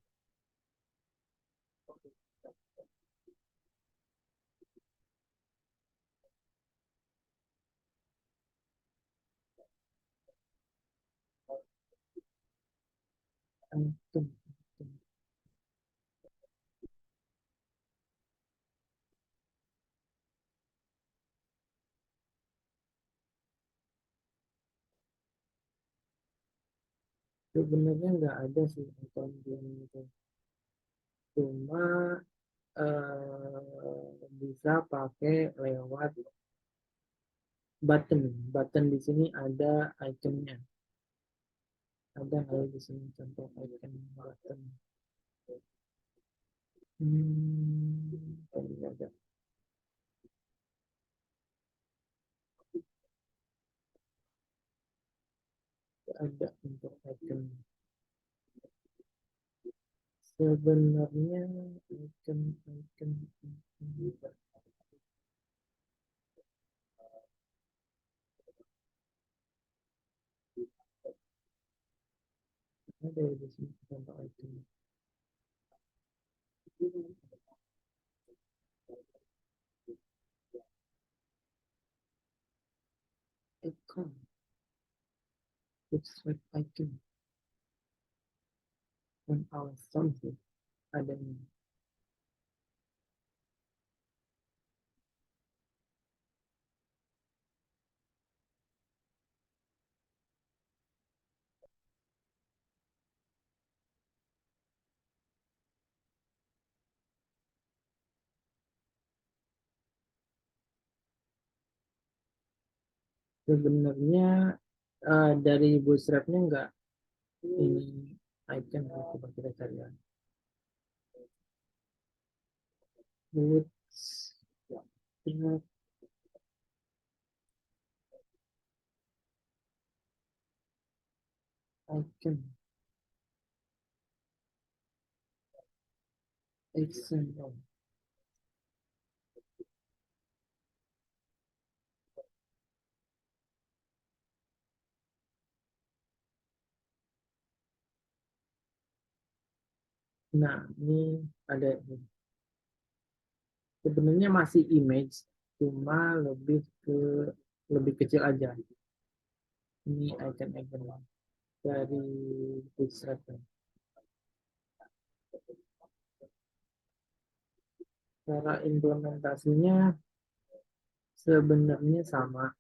Icon. Sebenarnya nggak ada sih icon itu. Cuma bisa pakai lewat button. Button di sini ada iconnya. Ada nggak ya di sini contoh icon button? Tadi ada. Ada untuk icon. Sebenarnya icon. Ada ya di sini contoh icon. Icon. Bootstrap icon. On our something. Ada ini. Sebenarnya dari bootstrapnya nggak ini icon, coba kita cari ya. Bootstrap icon XML. Nah, ini ada ini. Sebenarnya masih image, cuma lebih kecil aja. Ini icon dari Bootstrap. Cara implementasinya sebenarnya sama.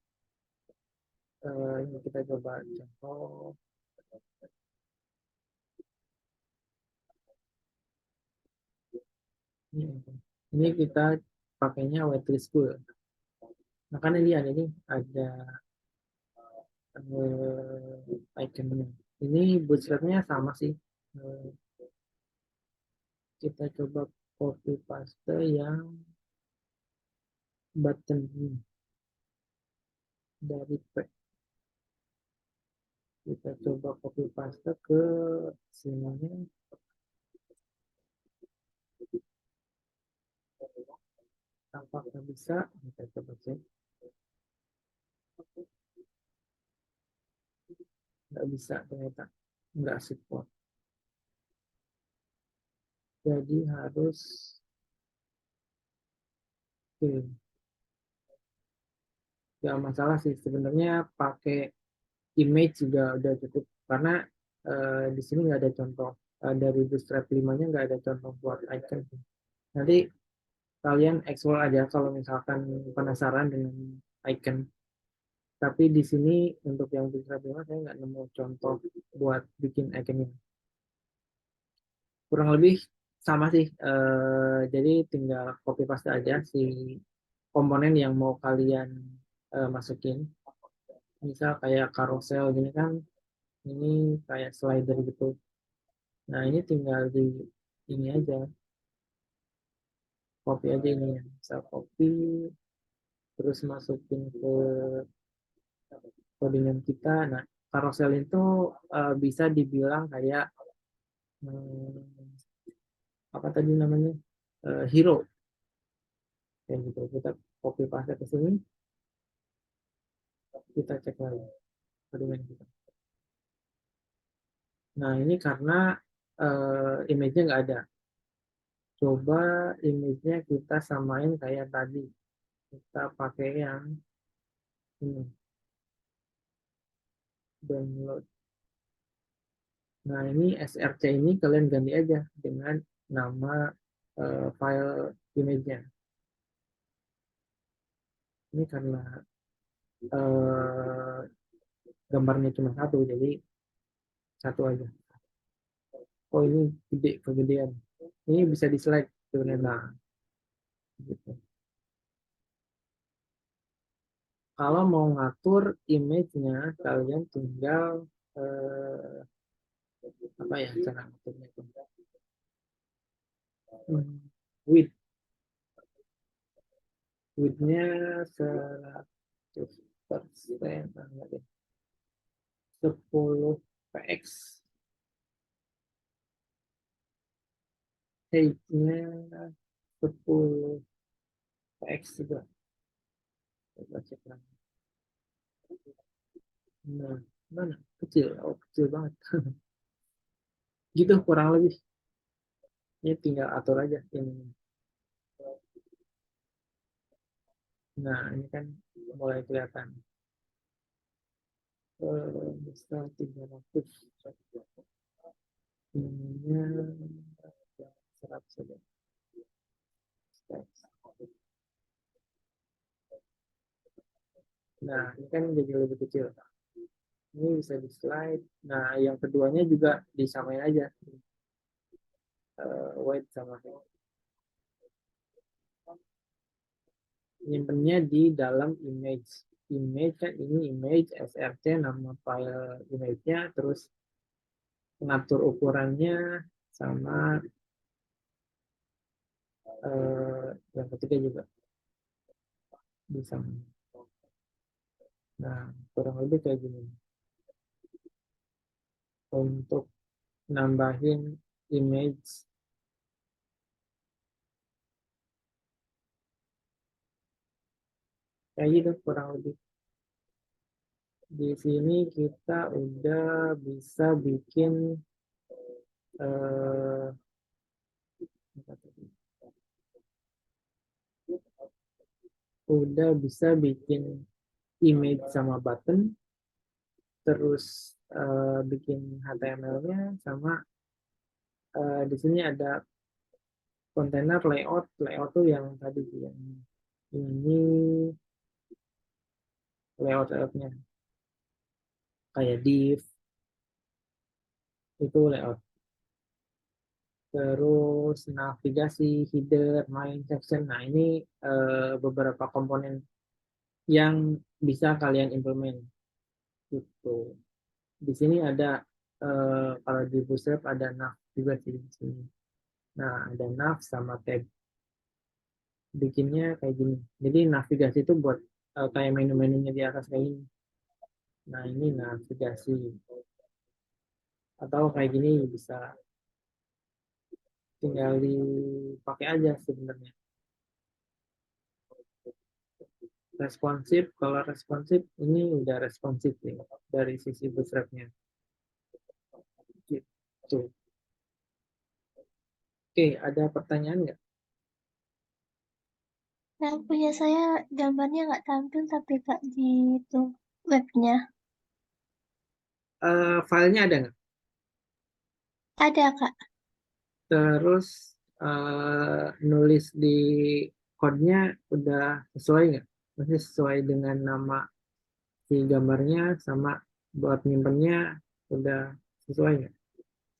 Ini kita coba contoh. Ini kita pakainya waitlist school. Nah, kan lihat ini ada iconnya. Ini bootstrapnya sama sih. Kita coba copy paste yang button ini dari pack. Kita coba copy paste ke sini. Apakah bisa? Kita coba cek. Nggak bisa ternyata. Nggak support. Jadi harus oke. Nggak masalah sih sebenarnya pakai image juga udah cukup karena di sini nggak ada contoh dari Bootstrap 5-nya nggak ada contoh buat icon. Nanti kalian explore aja kalau misalkan penasaran dengan icon. Tapi di sini untuk yang Bootstrap 5 saya nggak nemu contoh buat bikin iconnya. Kurang lebih sama sih. Jadi tinggal copy paste aja si komponen yang mau kalian masukin. Misal kayak carousel gini kan, ini kayak slider gitu. Nah ini tinggal di ini aja, copy aja ini ya. Bisa copy, terus masukin ke codingan kita. Nah carousel itu bisa dibilang kayak apa tadi namanya hero kayak gitu. Kita copy paste ke sini. Kita cek lagi argumen kita. Nah, ini karena image-nya nggak ada. Coba image-nya kita samain kayak tadi. Kita pakai yang ini, download. Nah, ini src ini kalian ganti aja dengan nama file image-nya. Ini karena gambarnya cuma satu, jadi satu aja. Oh, ini gede, kegedean. Ini bisa di slide sebenarnya. Nah, gitu. Kalau mau ngatur image-nya, kalian tinggal apa ya cara ngaturnya itu? Width, width-nya 100%, enggak deh. 10 px. Height-nya 10 px juga. Coba cek lagi. Nah, mana? Kecil, oh kecil banget. Gitu kurang lebih. Ini tinggal atur aja ini. Nah, ini kan mulai kelihatan. Bisa 300. Ininya 100 saja. Nah, ini kan jadi lebih kecil. Ini bisa di slide. Nah, yang keduanya juga disamain aja. White sama nyimpennya di dalam image. Image kan ini image src, nama file image-nya, terus ngatur ukurannya sama yang ketiga juga bisa. Nah, kurang lebih kayak gini. Untuk nambahin image kayak gitu kurang lebih. Di sini kita udah bisa bikin image sama button, terus bikin HTML-nya, sama di sini ada kontainer layout tuh yang tadi yang ini layoutnya kayak div itu layout, terus navigasi, header, main section. Nah, ini beberapa komponen yang bisa kalian implement gitu. Di sini ada kalau di Bootstrap ada nav juga sih di sini. Nah, ada nav sama tab. Bikinnya kayak gini. Jadi navigasi itu buat kayak menu-menunya di atas kayak gini. Nah, ini navigasi. Atau kayak gini bisa tinggal dipakai aja sebenarnya. Responsif, kalau responsif ini udah responsif nih dari sisi Bootstrap-nya. Gitu. Oke, ada pertanyaan nggak? Nah, punya saya gambarnya nggak tampil tapi Kak di itu webnya. Filenya ada nggak? Ada Kak. Terus nulis di code-nya udah sesuai nggak? Masih sesuai dengan nama si gambarnya sama buat nyimpennya udah sesuai nggak?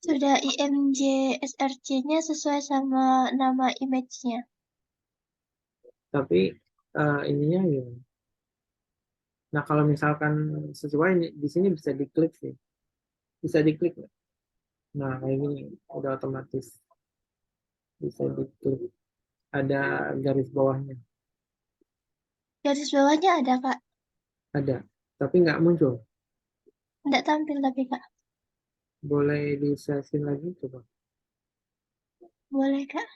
Sudah IMG SRC-nya sesuai sama nama image-nya. Tapi ininya gimana? Nah, kalau misalkan sesuai di sini bisa diklik sih. Bisa diklik nggak? Nah, kayak gini udah otomatis bisa diklik. Ada garis bawahnya. Garis bawahnya ada Kak. Ada. Tapi nggak muncul. Nggak tampil tapi Kak. Boleh disesin lagi coba. Boleh Kak.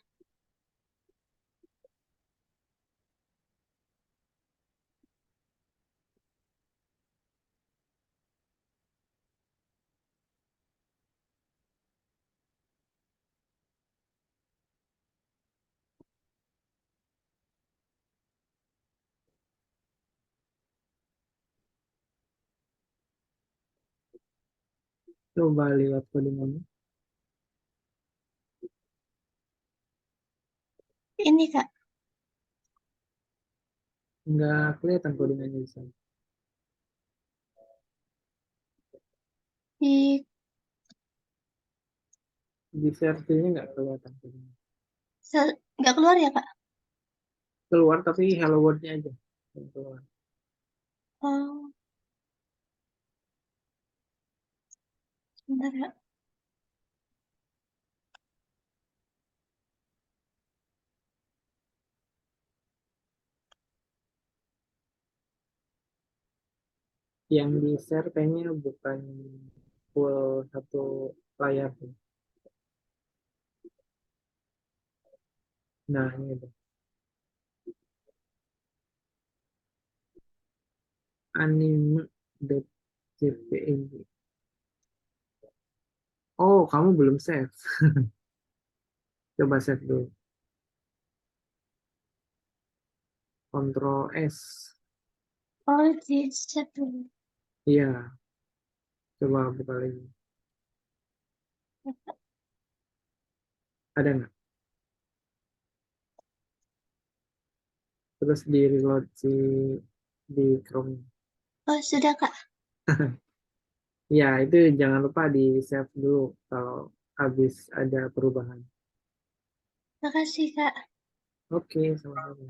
Coba lihat codingannya. Ini Kak, Nggak kelihatan codingannya di sana. di Di vertinya nggak kelihatan codingannya. nggak keluar ya Kak? Keluar tapi hello world-nya aja yang keluar. Oh, sebentar ya. Yang di share kayaknya bukan full satu layar sih. Nah, ini ada anime.jpg. Oh, kamu belum save. Coba save dulu. Ctrl S. Oh, di set dulu. Iya, coba buka lagi. Ada nggak? Terus di reload di Chrome. Oh, sudah Kak. Ya, itu jangan lupa di save dulu kalau habis ada perubahan. Makasih Kak. Oke, sama-sama.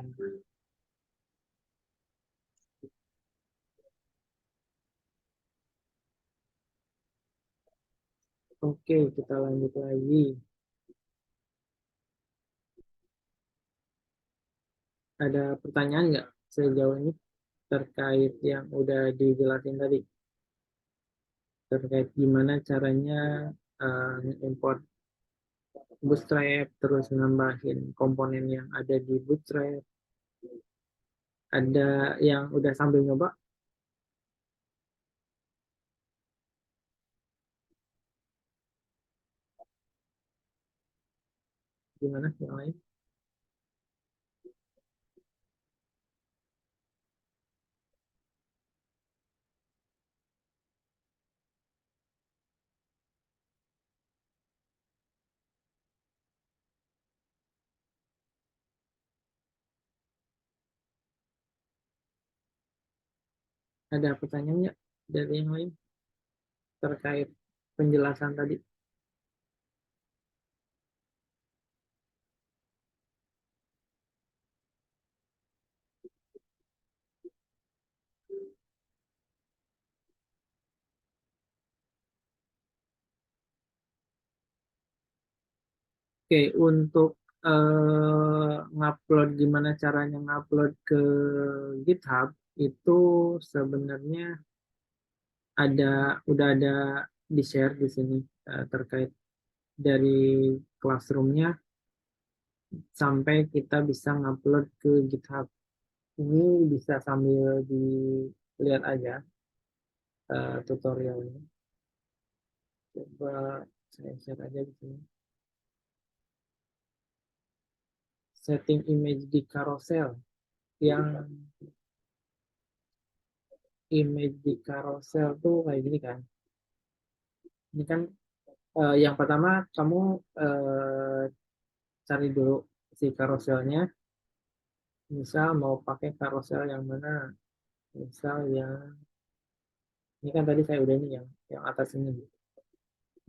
Oke, kita lanjut lagi. Ada pertanyaan nggak sejauh ini terkait yang udah dijelasin tadi? Terkait gimana caranya import Bootstrap, terus nambahin komponen yang ada di Bootstrap. Ada yang udah sambil nyoba? Gimana yang lain? Ada pertanyaan nggak dari yang lain terkait penjelasan tadi? Oke, untuk ngupload gimana caranya ngupload ke GitHub itu sebenarnya udah ada di share di sini terkait dari classroomnya sampai kita bisa ngupload ke GitHub. Ini bisa sambil dilihat aja tutorialnya. Coba saya share aja di sini. Setting image di carousel. Yang image di carousel tuh kayak gini kan. Ini kan yang pertama kamu cari dulu si carouselnya. Misal mau pakai carousel yang mana? Misal yang ini kan tadi saya udah ini yang atas ini.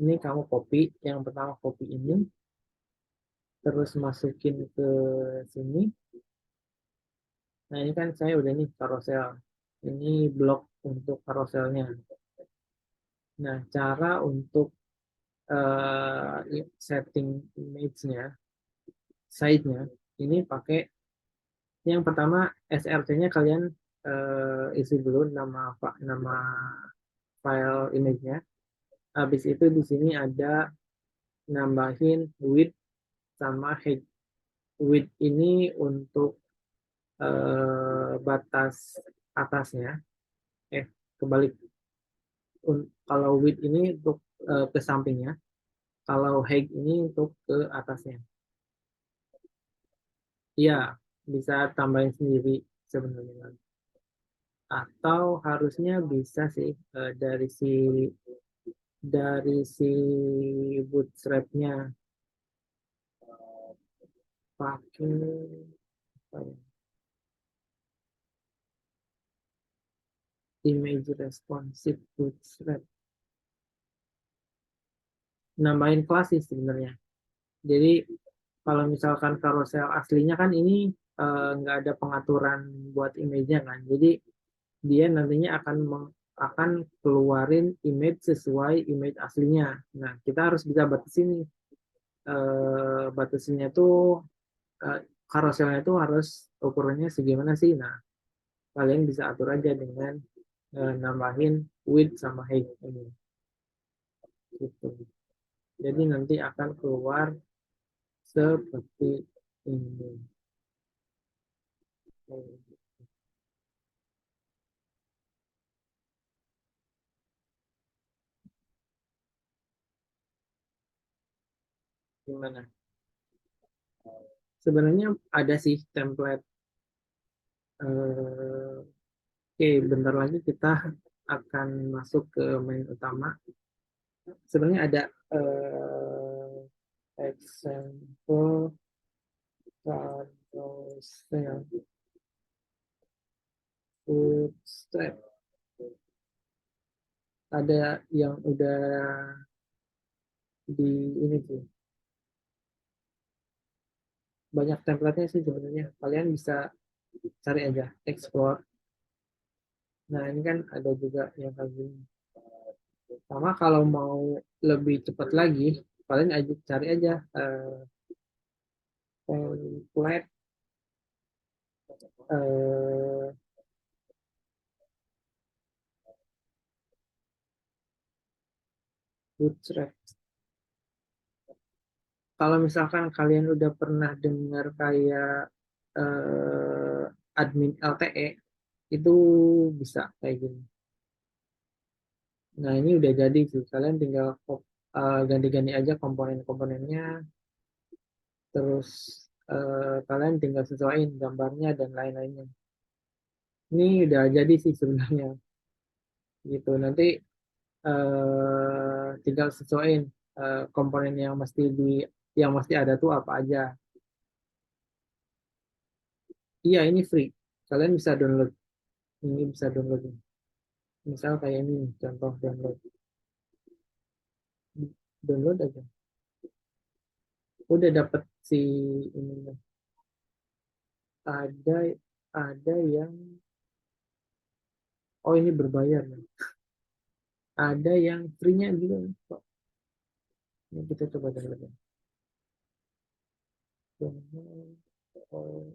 Ini kamu copy, yang pertama copy ini, terus masukin ke sini. Nah ini kan saya udah nih carousel. Ini blok untuk carouselnya. Nah cara untuk setting image-nya, size-nya, ini pakai yang pertama SRC-nya kalian isi dulu nama file image-nya. Habis itu di sini ada nambahin width sama height. Width ini untuk batas atasnya. Kebalik. Kalau width ini untuk ke sampingnya. Kalau height ini untuk ke atasnya. Iya, bisa tambahin sendiri sebenarnya. Atau harusnya bisa sih dari si dari si bootstrap-nya pakai apa ya, image responsive bootstrap, nambahin kelas sih sebenarnya. Jadi kalau misalkan carousel aslinya kan ini nggak ada pengaturan buat image-nya kan. Jadi dia nantinya akan keluarin image sesuai image aslinya. Nah, kita harus bisa batasin nih. Batasinnya tuh carouselnya tuh harus ukurannya segimana sih. Nah, kalian bisa atur aja dengan nambahin width sama height ini. Gitu. Jadi nanti akan keluar seperti ini. Gimana? Sebenarnya ada sih template. Oke, bentar lagi kita akan masuk ke main utama. Sebenarnya ada example carousel bootstrap. Ada yang udah di ini sih. Banyak template-nya sih sebenarnya. Kalian bisa cari aja, explore. Nah, ini kan ada juga yang kayak gini. Sama kalau mau lebih cepat lagi, kalian aja cari aja template bootstrap. Kalau misalkan kalian udah pernah dengar kayak admin LTE, itu bisa kayak gini. Nah, ini udah jadi sih. Kalian tinggal ganti-ganti aja komponen-komponennya, terus kalian tinggal sesuaiin gambarnya dan lain-lainnya. Ini udah jadi sih sebenarnya. Gitu. Nanti tinggal sesuaiin komponen yang mesti ada tuh apa aja. Iya, ini free. Kalian bisa download. Ini bisa download. Misal kayak ini, contoh download. Download aja. Udah dapet si ini. Ada ada yang oh ini berbayar nih. Ada yang free-nya juga nih, kok. Ini kita coba download. Download. Oh,